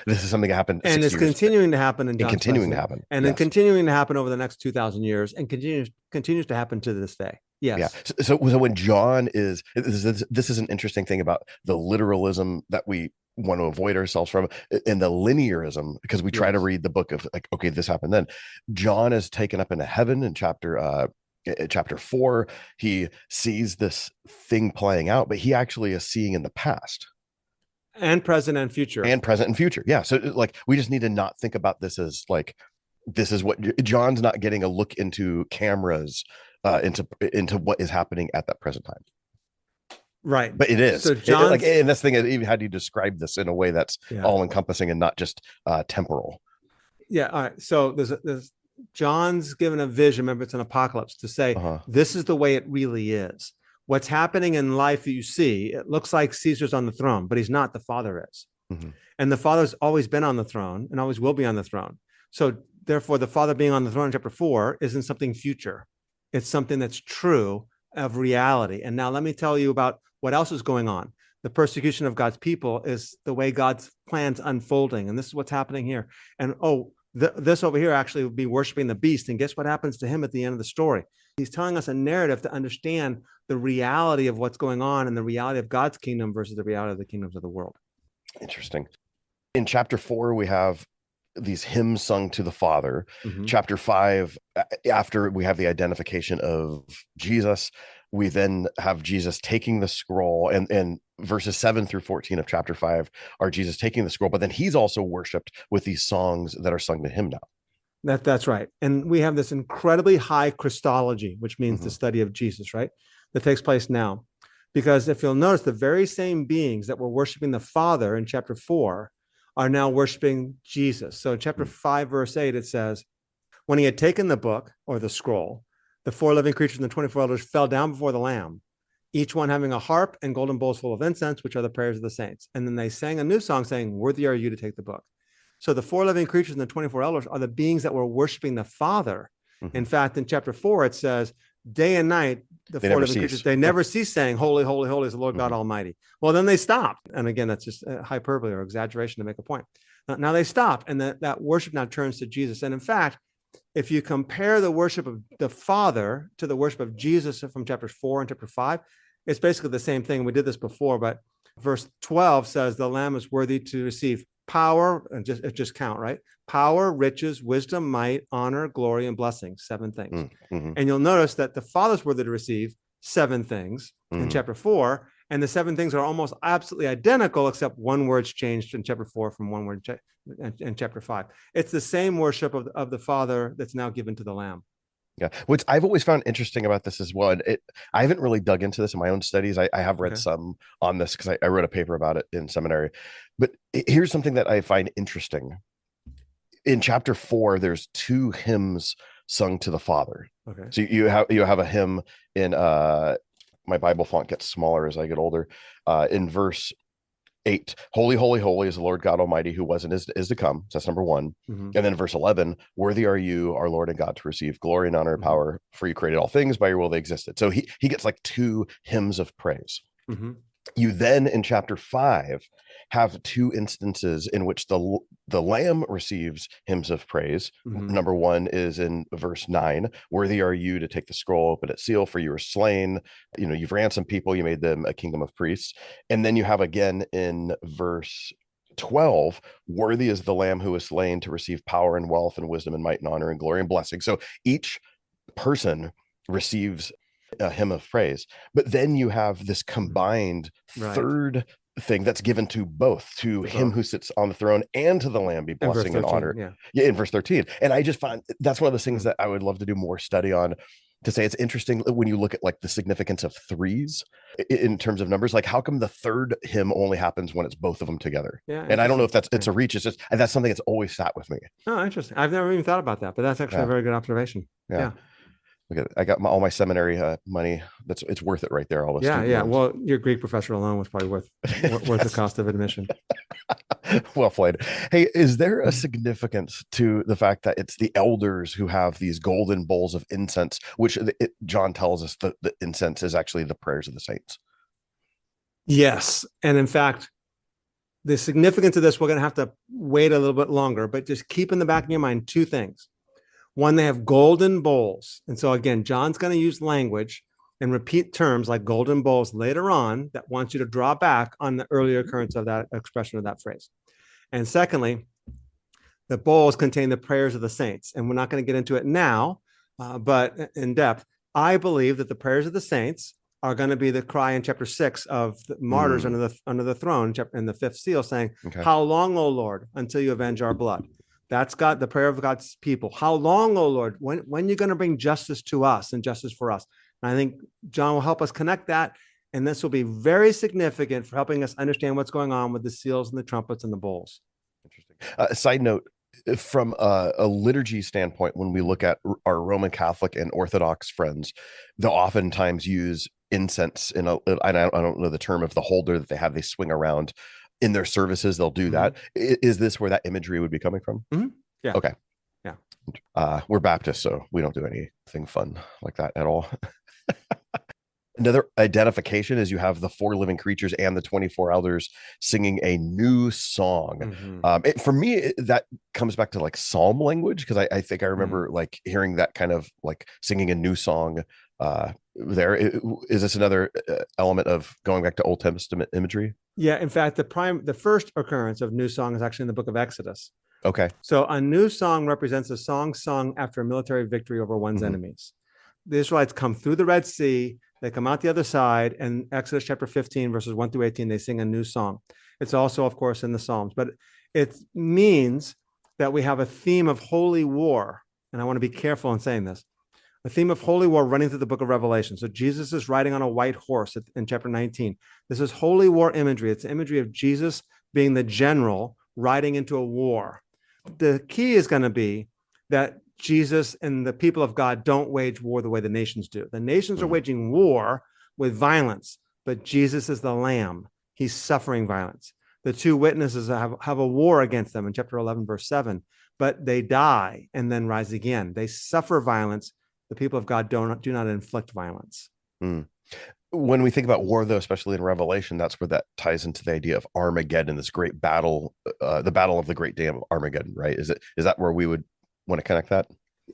This is something that happened, and it's continuing to happen in John's continuing to happen, and then continuing to happen over the next 2,000 years, and continues to happen to this day. Yes. Yeah. So when John is, this is an interesting thing about the literalism that we want to avoid ourselves from, and the linearism, because we try to read the book of like, okay, this happened then. John is taken up into heaven in chapter 4. He sees this thing playing out, but he actually is seeing in the past and present and future. Yeah. So like, we just need to not think about this as like, this is what John's not getting a look into cameras, into what is happening at that present time. Right. But it is. So John, like, and this thing, even how do you describe this in a way that's all encompassing and not just temporal? Yeah. All right. So there's John's given a vision. Remember, it's an apocalypse, to say this is the way it really is. What's happening in life that you see, it looks like Caesar's on the throne, but he's not. The Father is. And the Father's always been on the throne and always will be on the throne. So therefore, the Father being on the throne in chapter 4 isn't something future. It's something that's true of reality. And now let me tell you about what else is going on. The persecution of God's people is the way God's plans unfolding. And this is what's happening here. And this over here actually would be worshiping the beast. And guess what happens to him at the end of the story? He's telling us a narrative to understand the reality of what's going on and the reality of God's kingdom versus the reality of the kingdoms of the world. Interesting. In chapter 4, we have these hymns sung to the Father. Chapter 5, after we have the identification of Jesus, we then have Jesus taking the scroll, and verses 7 through 14 of chapter 5 are Jesus taking the scroll, but then he's also worshiped with these songs that are sung to him now. That's right. And we have this incredibly high Christology, which means the study of Jesus, right? That takes place now. Because if you'll notice, the very same beings that were worshiping the Father in chapter 4 are now worshiping Jesus. So in chapter 5, verse 8, it says, when he had taken the book or the scroll, the 4 living creatures and the 24 elders fell down before the Lamb, each one having a harp and golden bowls full of incense, which are the prayers of the saints. And then they sang a new song saying, worthy are you to take the book. So the 4 living creatures and the 24 elders are the beings that were worshiping the Father. In fact, in chapper 4, it says, day and night, the 4 living creatures, they never cease saying, holy, holy, holy is the Lord God Almighty. Well, then they stopped. And again, that's just hyperbole or exaggeration to make a point. Now they stopped, and that worship now turns to Jesus. And in fact, if you compare the worship of the Father to the worship of Jesus from chapter 4 and chapter 5, it's basically the same thing. We did this before, but verse 12 says the Lamb is worthy to receive power, and just count, right? Power, riches, wisdom, might, honor, glory, and blessing, 7 things. And you'll notice that the Father's worthy to receive 7 things in chapter 4, and the 7 things are almost absolutely identical, except one word's changed in chapter 4 from one word in chapter 5. It's the same worship of the Father that's now given to the Lamb. Yeah, which I've always found interesting about this as well. And I haven't really dug into this in my own studies. I have read some on this because I wrote a paper about it in seminary. But here's something that I find interesting. In chapter 4, there's 2 hymns sung to the Father. Okay. So you have a hymn in my Bible font gets smaller as I get older. In verse 8, holy, holy, holy is the Lord God Almighty, who was and is to come. So that's number 1. And then verse 11, worthy are you, our Lord and God, to receive glory and honor and power, for you created all things, by your will they existed. So he gets like 2 hymns of praise. You then in chapter 5 have 2 instances in which the Lamb receives hymns of praise. Number 1 is in verse 9, worthy are you to take the scroll, open its seal, for you were slain. You've ransomed people, you made them a kingdom of priests. And then you have again in verse 12, worthy is the Lamb who was slain to receive power and wealth and wisdom and might and honor and glory and blessing. So each person receives a hymn of praise, but then you have this combined third thing that's given to both, to him who sits on the throne and to the Lamb be blessing and honor. Yeah, in verse 13. And I just find that's one of those things that I would love to do more study on, to say it's interesting when you look at like the significance of 3s in terms of numbers. Like, how come the 3rd hymn only happens when it's both of them together? And I don't know if it's a reach. It's just, and that's something that's always sat with me. Oh, interesting. I've never even thought about that, but that's actually a very good observation. Yeah. Look at it. I got all my seminary money. It's worth it right there. All the Yeah, student yeah. loans. Well, your Greek professor alone was probably worth the cost of admission. Well played. Hey, is there a significance to the fact that it's the elders who have these golden bowls of incense, which John tells us the incense is actually the prayers of the saints? Yes. And in fact, the significance of this, we're going to have to wait a little bit longer, but just keep in the back of your mind two things. One, they have golden bowls. And so again, John's going to use language and repeat terms like golden bowls later on that wants you to draw back on the earlier occurrence of that expression of that phrase. And secondly, the bowls contain the prayers of the saints. And we're not going to get into it now, but in depth, I believe that the prayers of the saints are going to be the cry in chapter 6 of the martyrs under the throne in the fifth seal saying, how long, O Lord, until you avenge our blood? That's God, the prayer of God's people. How long, O Lord, when are you going to bring justice to us and justice for us? And I think John will help us connect that. And this will be very significant for helping us understand what's going on with the seals and the trumpets and the bowls. Interesting. Side note, from a liturgy standpoint, when we look at our Roman Catholic and Orthodox friends, they'll oftentimes use incense I don't know the term of the holder that they swing around in their services. They'll do that. Is this where that imagery would be coming from? Yeah. Okay. Yeah. We're Baptists, so we don't do anything fun like that at all. Another identification is you have the 4 living creatures and the 24 elders singing a new song. For me, that comes back to like psalm language, because I think I remember like hearing that kind of like singing a new song there. Is this another element of going back to Old Testament imagery? Yeah. In fact, the first occurrence of new song is actually in the book of Exodus. Okay. So a new song represents a song sung after a military victory over one's enemies. The Israelites come through the Red Sea. They come out the other side, and Exodus chapter 15, verses 1 through 18, they sing a new song. It's also, of course, in the Psalms, but it means that we have a theme of holy war. And I want to be careful in saying this, a theme of holy war running through the book of Revelation. So Jesus is riding on a white horse in chapter 19. This is holy war imagery. It's imagery of Jesus being the general riding into a war. The key is going to be that Jesus and the people of God don't wage war the way the nations do. The nations are waging war with violence, but Jesus is the lamb. He's suffering violence. The 2 witnesses have a war against them in chapter 11, verse 7, but they die and then rise again. They suffer violence. The people of God do not inflict violence. When we think about war, though, especially in Revelation, that's where that ties into the idea of Armageddon, this great battle, the battle of the great dam of Armageddon, right? Is that where we would want to connect that?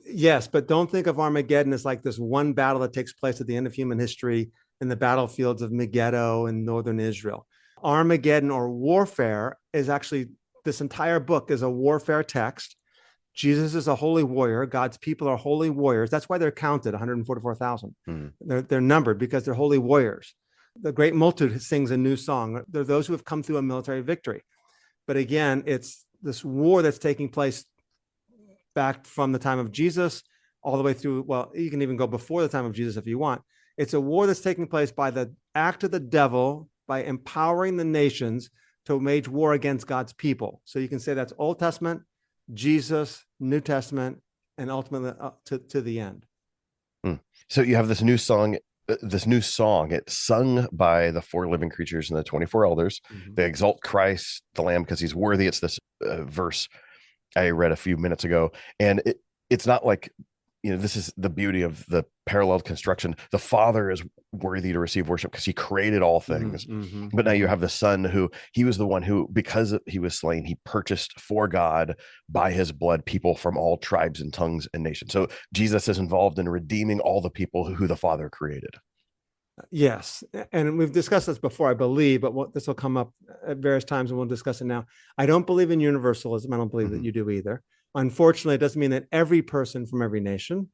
Yes, but don't think of Armageddon as like this one battle that takes place at the end of human history in the battlefields of Megiddo in northern Israel. Armageddon, or warfare, is actually, this entire book is a warfare text. Jesus is a holy warrior. God's people are holy warriors. That's why they're counted, 144,000. They're numbered because they're holy warriors. The great multitude sings a new song. They're those who have come through a military victory. But again, it's this war that's taking place back from the time of Jesus all the way through. Well, you can even go before the time of Jesus if you want. It's a war that's taking place by the act of the devil, by empowering the nations to wage war against God's people. So you can say that's Old Testament, Jesus, New Testament, and ultimately to the end. So you have this new song. It's sung by the 4 living creatures and the 24 elders. They exalt Christ, the Lamb, because he's worthy. It's this verse I read a few minutes ago, and it's not like, this is the beauty of the parallel construction. The Father is worthy to receive worship because he created all things. But now you have the Son, who he was the one who, because he was slain, he purchased for God by his blood people from all tribes and tongues and nations. So Jesus is involved in redeeming all the people who the Father created. Yes. And we've discussed this before, I believe, but this will come up at various times and we'll discuss it now. I don't believe in universalism. I don't believe that you do either. Unfortunately, it doesn't mean that every person from every nation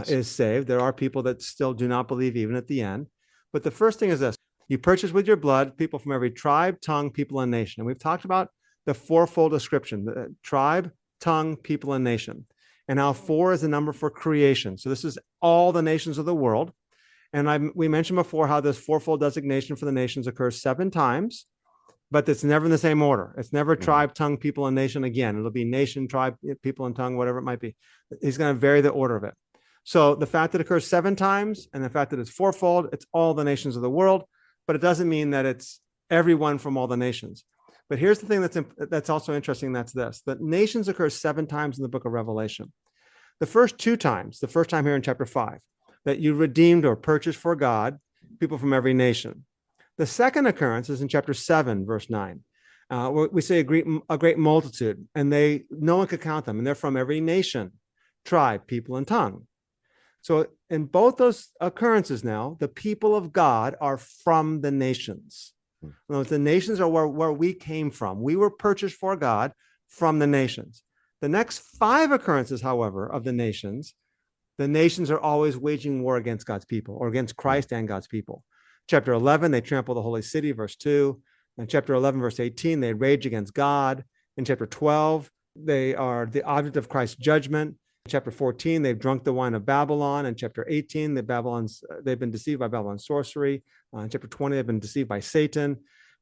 is saved. There are people that still do not believe even at the end. But the first thing is this: you purchase with your blood people from every tribe, tongue, people, and nation. And we've talked about the fourfold description: the tribe, tongue, people, and nation. And now 4 is the number for creation. So this is all the nations of the world. And we mentioned before how this fourfold designation for the nations occurs 7 times, but it's never in the same order. It's never tribe, tongue, people, and nation again. It'll be nation, tribe, people, and tongue, whatever it might be. He's going to vary the order of it. So the fact that it occurs 7 times and the fact that it's fourfold, it's all the nations of the world, but it doesn't mean that it's everyone from all the nations. But here's the thing that's also interesting. That's this, that nations occurs 7 times in the book of Revelation. The first 2 times, the first time here in chapter 5, that you redeemed or purchased for God people from every nation. The second occurrence is in chapter 7, verse 9. We say a great multitude, and no one could count them, and they're from every nation, tribe, people, and tongue. So in both those occurrences now, the people of God are from the nations. The nations are where we came from. We were purchased for God from the nations. The next 5 occurrences, however, of the nations are always waging war against God's people, or against Christ and God's people. Chapter 11, they trample the holy city, verse 2. In chapter 11, verse 18, they rage against God. In chapter 12, they are the object of Christ's judgment. In chapter 14, they've drunk the wine of Babylon. In chapter 18, they've been deceived by Babylon's sorcery. In chapter 20, they've been deceived by Satan.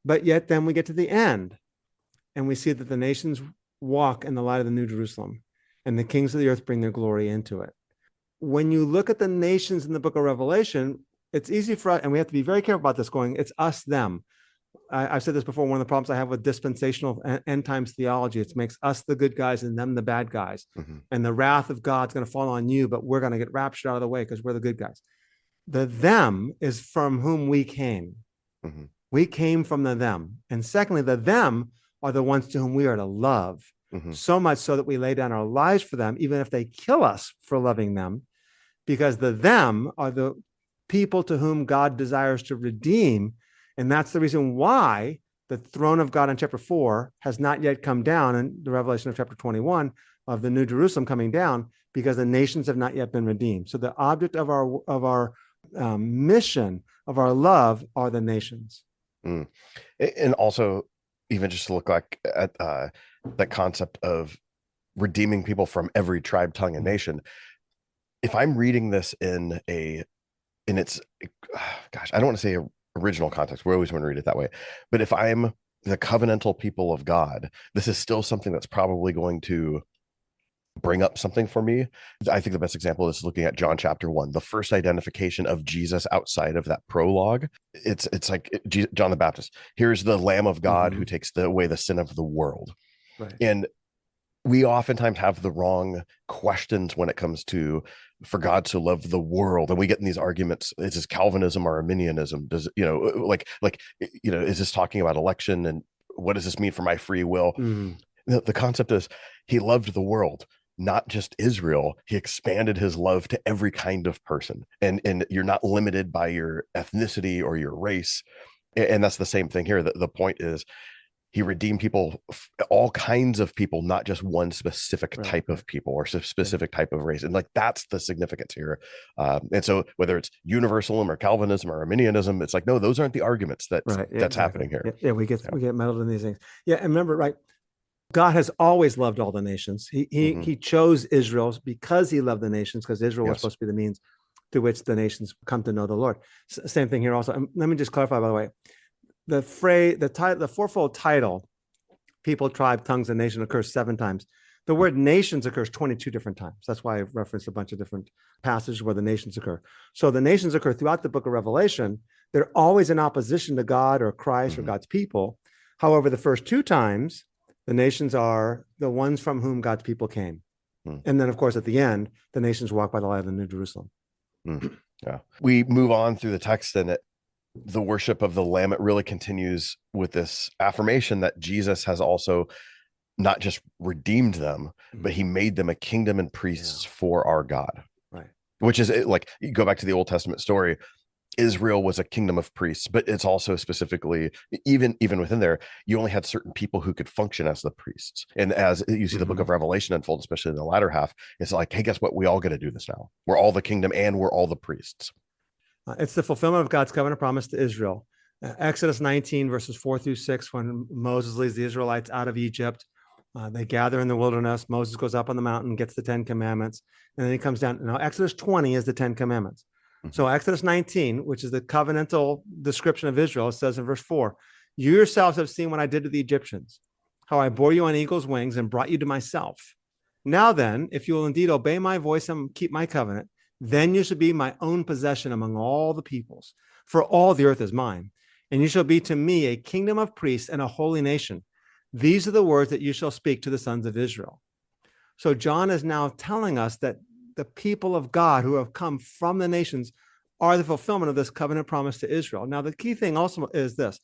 But yet then we get to the end, and we see that the nations walk in the light of the New Jerusalem, and the kings of the earth bring their glory into it. When you look at the nations in the book of Revelation, it's easy for us, and we have to be very careful about this it's us, them. I've said this before, one of the problems I have with dispensational end times theology, it makes us the good guys and them the bad guys. Mm-hmm. And the wrath of God's going to fall on you, but we're going to get raptured out of the way because we're the good guys. The them is from whom we came. Mm-hmm. We came from the them. And secondly, the them are the ones to whom we are to love. Mm-hmm. So much so that we lay down our lives for them, even if they kill us for loving them, because the them are the people to whom God desires to redeem. And that's the reason why the throne of God in chapter 4 has not yet come down in the revelation of chapter 21 of the New Jerusalem coming down, because the nations have not yet been redeemed. So the object of our mission, of our love, are the nations. Mm. And also, even just to look like at that concept of redeeming people from every tribe, tongue, and nation. If I'm reading this in its, I don't want to say original context. We always want to read it that way. But if I'm the covenantal people of God, this is still something that's probably going to bring up something for me. I think the best example is looking at John chapter 1, the first identification of Jesus outside of that prologue. It's like John the Baptist. Here's the Lamb of God who takes away the sin of the world. Right. And we oftentimes have the wrong questions when it comes to, for God to love the world. And we get in these arguments, is this Calvinism or Arminianism? Does, is this talking about election? And what does this mean for my free will? Mm. The concept is he loved the world, not just Israel. He expanded his love to every kind of person. And you're not limited by your ethnicity or your race. And that's the same thing here. The point is, he redeemed people, all kinds of people, not just one specific type of people or specific type of race. And like, that's the significance here. And so whether it's universalism or Calvinism or Arminianism, it's like, no, those aren't the arguments that's happening here. Yeah, we get meddled in these things. Yeah, and remember, right, God has always loved all the nations. He chose Israel because he loved the nations, because Israel was supposed to be the means through which the nations come to know the Lord. Same thing here also. And let me just clarify, by the way. The phrase, the fourfold title, people, tribe, tongues, and nation, occurs 7 times. The word nations occurs 22 different times. That's why I referenced a bunch of different passages where the nations occur. So the nations occur throughout the book of Revelation. They're always in opposition to God or Christ or God's people. However, the first 2 times, the nations are the ones from whom God's people came. And then, of course, at the end, the nations walk by the light of the New Jerusalem. Yeah. We move on through the text, and the worship of the Lamb, it really continues with this affirmation that Jesus has also not just redeemed them, but he made them a kingdom and priests for our God. Right. Which is like, you go back to the Old Testament story, Israel was a kingdom of priests, but it's also specifically, even within there, you only had certain people who could function as the priests. And as you see the book of Revelation unfold, especially in the latter half, it's like, hey, guess what? We all got to do this now. We're all the kingdom and we're all the priests. It's the fulfillment of God's covenant promise to Israel. Exodus 19, verses 4-6, when Moses leads the Israelites out of Egypt, they gather in the wilderness. Moses goes up on the mountain, gets the 10 commandments, and then he comes down. Now, Exodus 20 is the 10 commandments. So Exodus 19, which is the covenantal description of Israel, says in verse 4, you yourselves have seen what I did to the Egyptians, how I bore you on eagle's wings and brought you to myself. Now then, if you will indeed obey my voice and keep my covenant, Then you shall be my own possession among all the peoples, for all the earth is mine. And you shall be to me a kingdom of priests and a holy nation. These are the words that you shall speak to the sons of Israel. So John is now telling us that the people of God who have come from the nations are the fulfillment of this covenant promise to Israel. Now, the key thing also is this.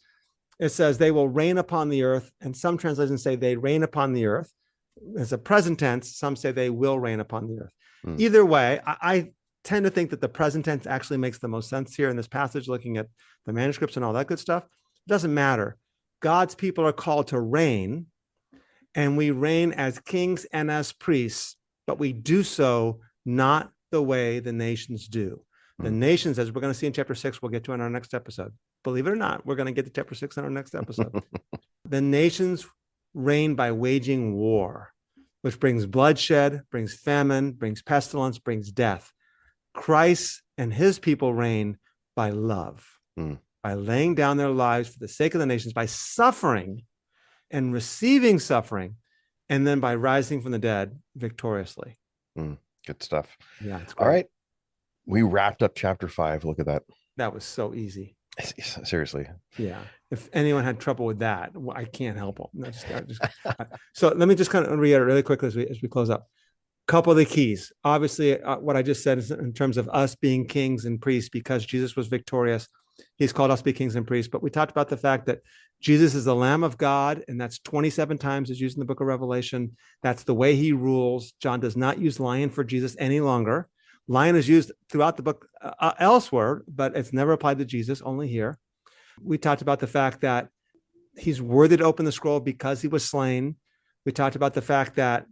It says they will reign upon the earth, and some translations say they reign upon the earth. As a present tense, some say they will reign upon the earth. Either way, I tend to think that the present tense actually makes the most sense here in this passage, looking at the manuscripts and all that good stuff. It doesn't matter. God's people are called to reign, and we reign as kings and as priests, but we do so not the way the nations do. The nations, as we're going to see in chapter 6, we'll get to in our next episode. Believe it or not, we're going to get to chapter 6 in our next episode. The nations reign by waging war, which brings bloodshed, brings famine, brings pestilence, brings death. Christ and his people reign by love, by laying down their lives for the sake of the nations, by suffering and receiving suffering, and then by rising from the dead victoriously. Good stuff. Yeah, it's great. All right. We wrapped up chapter 5. Look at that. That was so easy. Seriously. Yeah. If anyone had trouble with that, I can't help them. So let me just kind of reiterate really quickly as we close up. Couple of the keys. Obviously, what I just said is in terms of us being kings and priests, because Jesus was victorious, he's called us to be kings and priests. But we talked about the fact that Jesus is the Lamb of God, and that's 27 times is used in the book of Revelation. That's the way he rules. John does not use lion for Jesus any longer. Lion is used throughout the book elsewhere, but it's never applied to Jesus, only here. We talked about the fact that he's worthy to open the scroll because he was slain. We talked about the fact that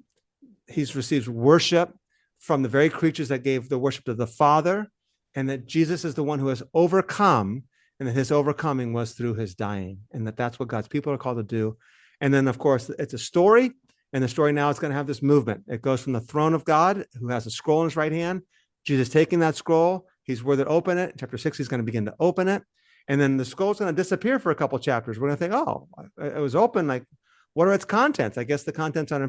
he's received worship from the very creatures that gave the worship to the Father, and that Jesus is the one who has overcome, and that his overcoming was through his dying, and that's what God's people are called to do. And then, of course, it's a story, and the story now is going to have this movement. It goes from the throne of God, who has a scroll in his right hand, Jesus taking that scroll, he's worthy to open it. Chapter 6, he's going to begin to open it. And then the scroll's going to disappear for a couple of chapters. We're going to think, oh, it was open. Like, what are its contents? I guess the contents aren't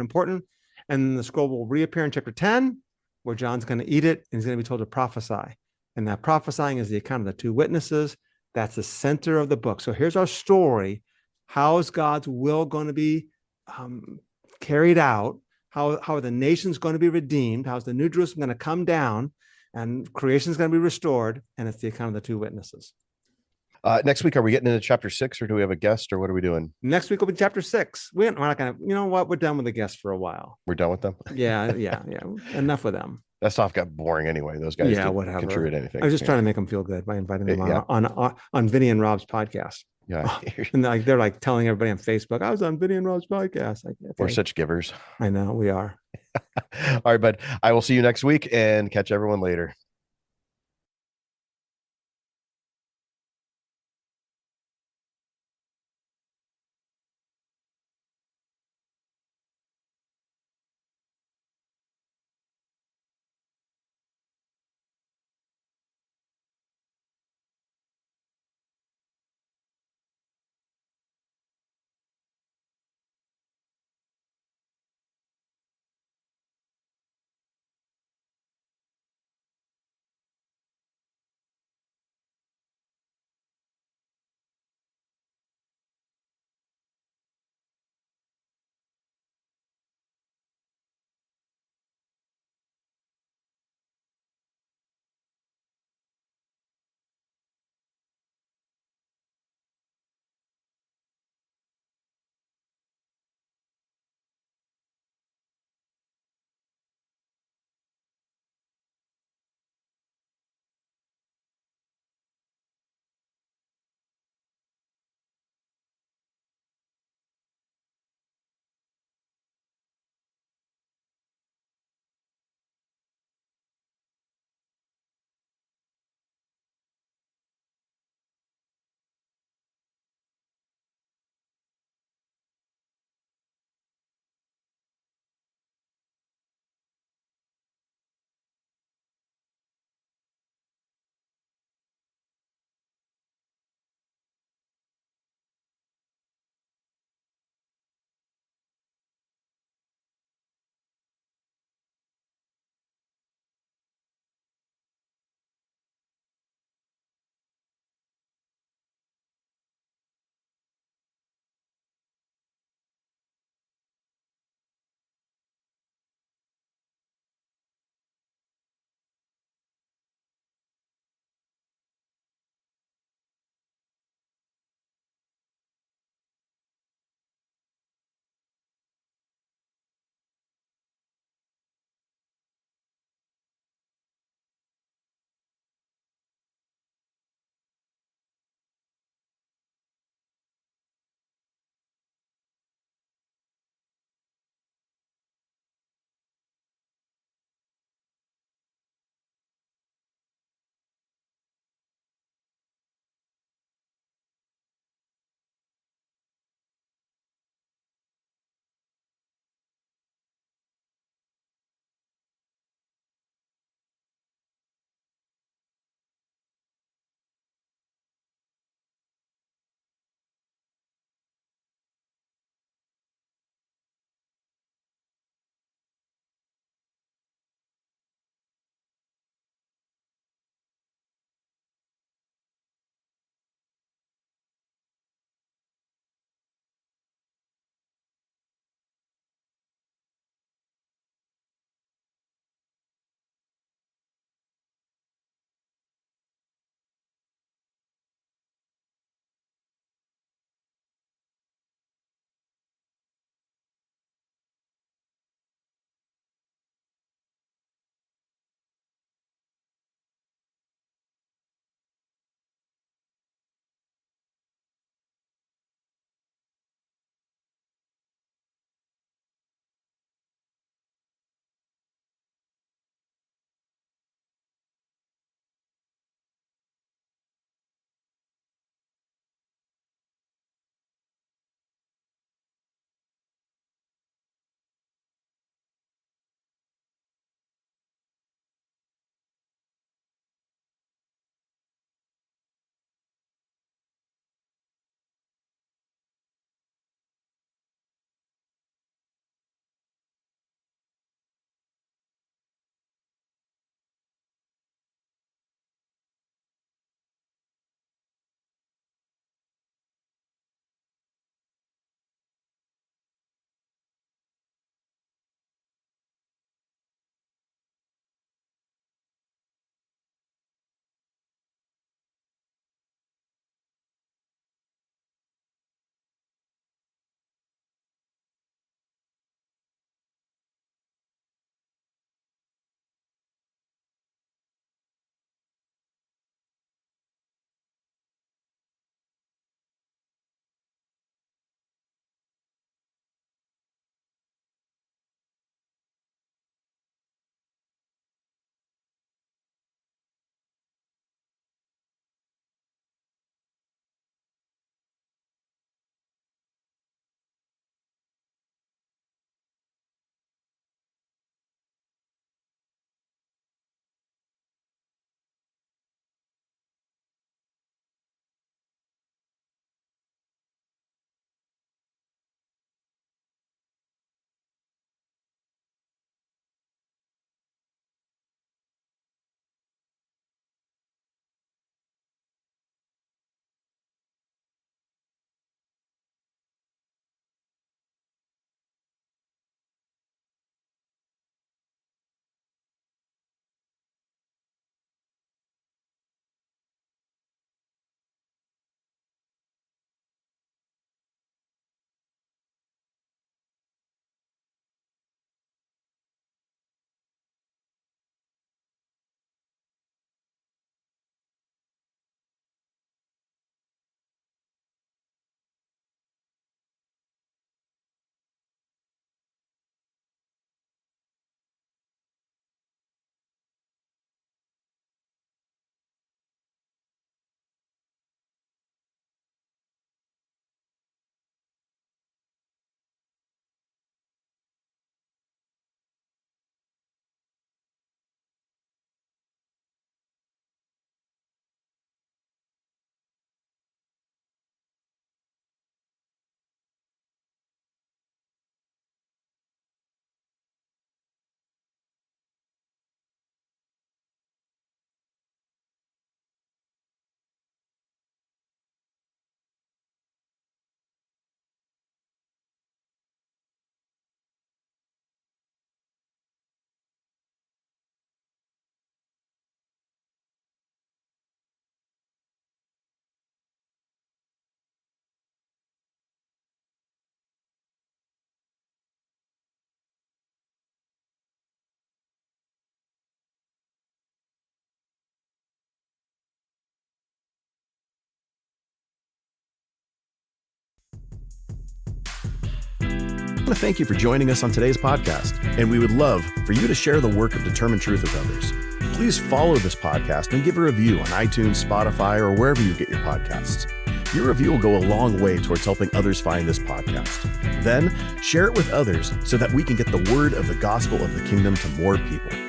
important. And the scroll will reappear in chapter 10, where John's going to eat it, and he's going to be told to prophesy. And that prophesying is the account of the two witnesses. That's the center of the book. So here's our story. How is God's will going to be carried out? How are the nations going to be redeemed? How's the New Jerusalem going to come down? And creation is going to be restored. And it's the account of the two witnesses. Next week, are we getting into chapter 6, or do we have a guest, or what are we doing? Next week will be chapter 6. We're not going to, you know what? We're done with the guests for a while. We're done with them? Yeah. Enough with them. That stuff got boring anyway. Those guys didn't contribute anything. I was just trying to make them feel good by inviting them on Vinnie and Rob's podcast. Yeah. And they're like telling everybody on Facebook, I was on Vinnie and Rob's podcast. We're such givers. I know, we are. All right, bud. I will see you next week and catch everyone later. want to thank you for joining us on today's podcast, and we would love for you to share the work of Determined Truth with others. Please follow this podcast and give a review on iTunes, Spotify, or wherever you get your podcasts. Your review will go a long way towards helping others find this podcast. Then, share it with others so that we can get the word of the gospel of the kingdom to more people.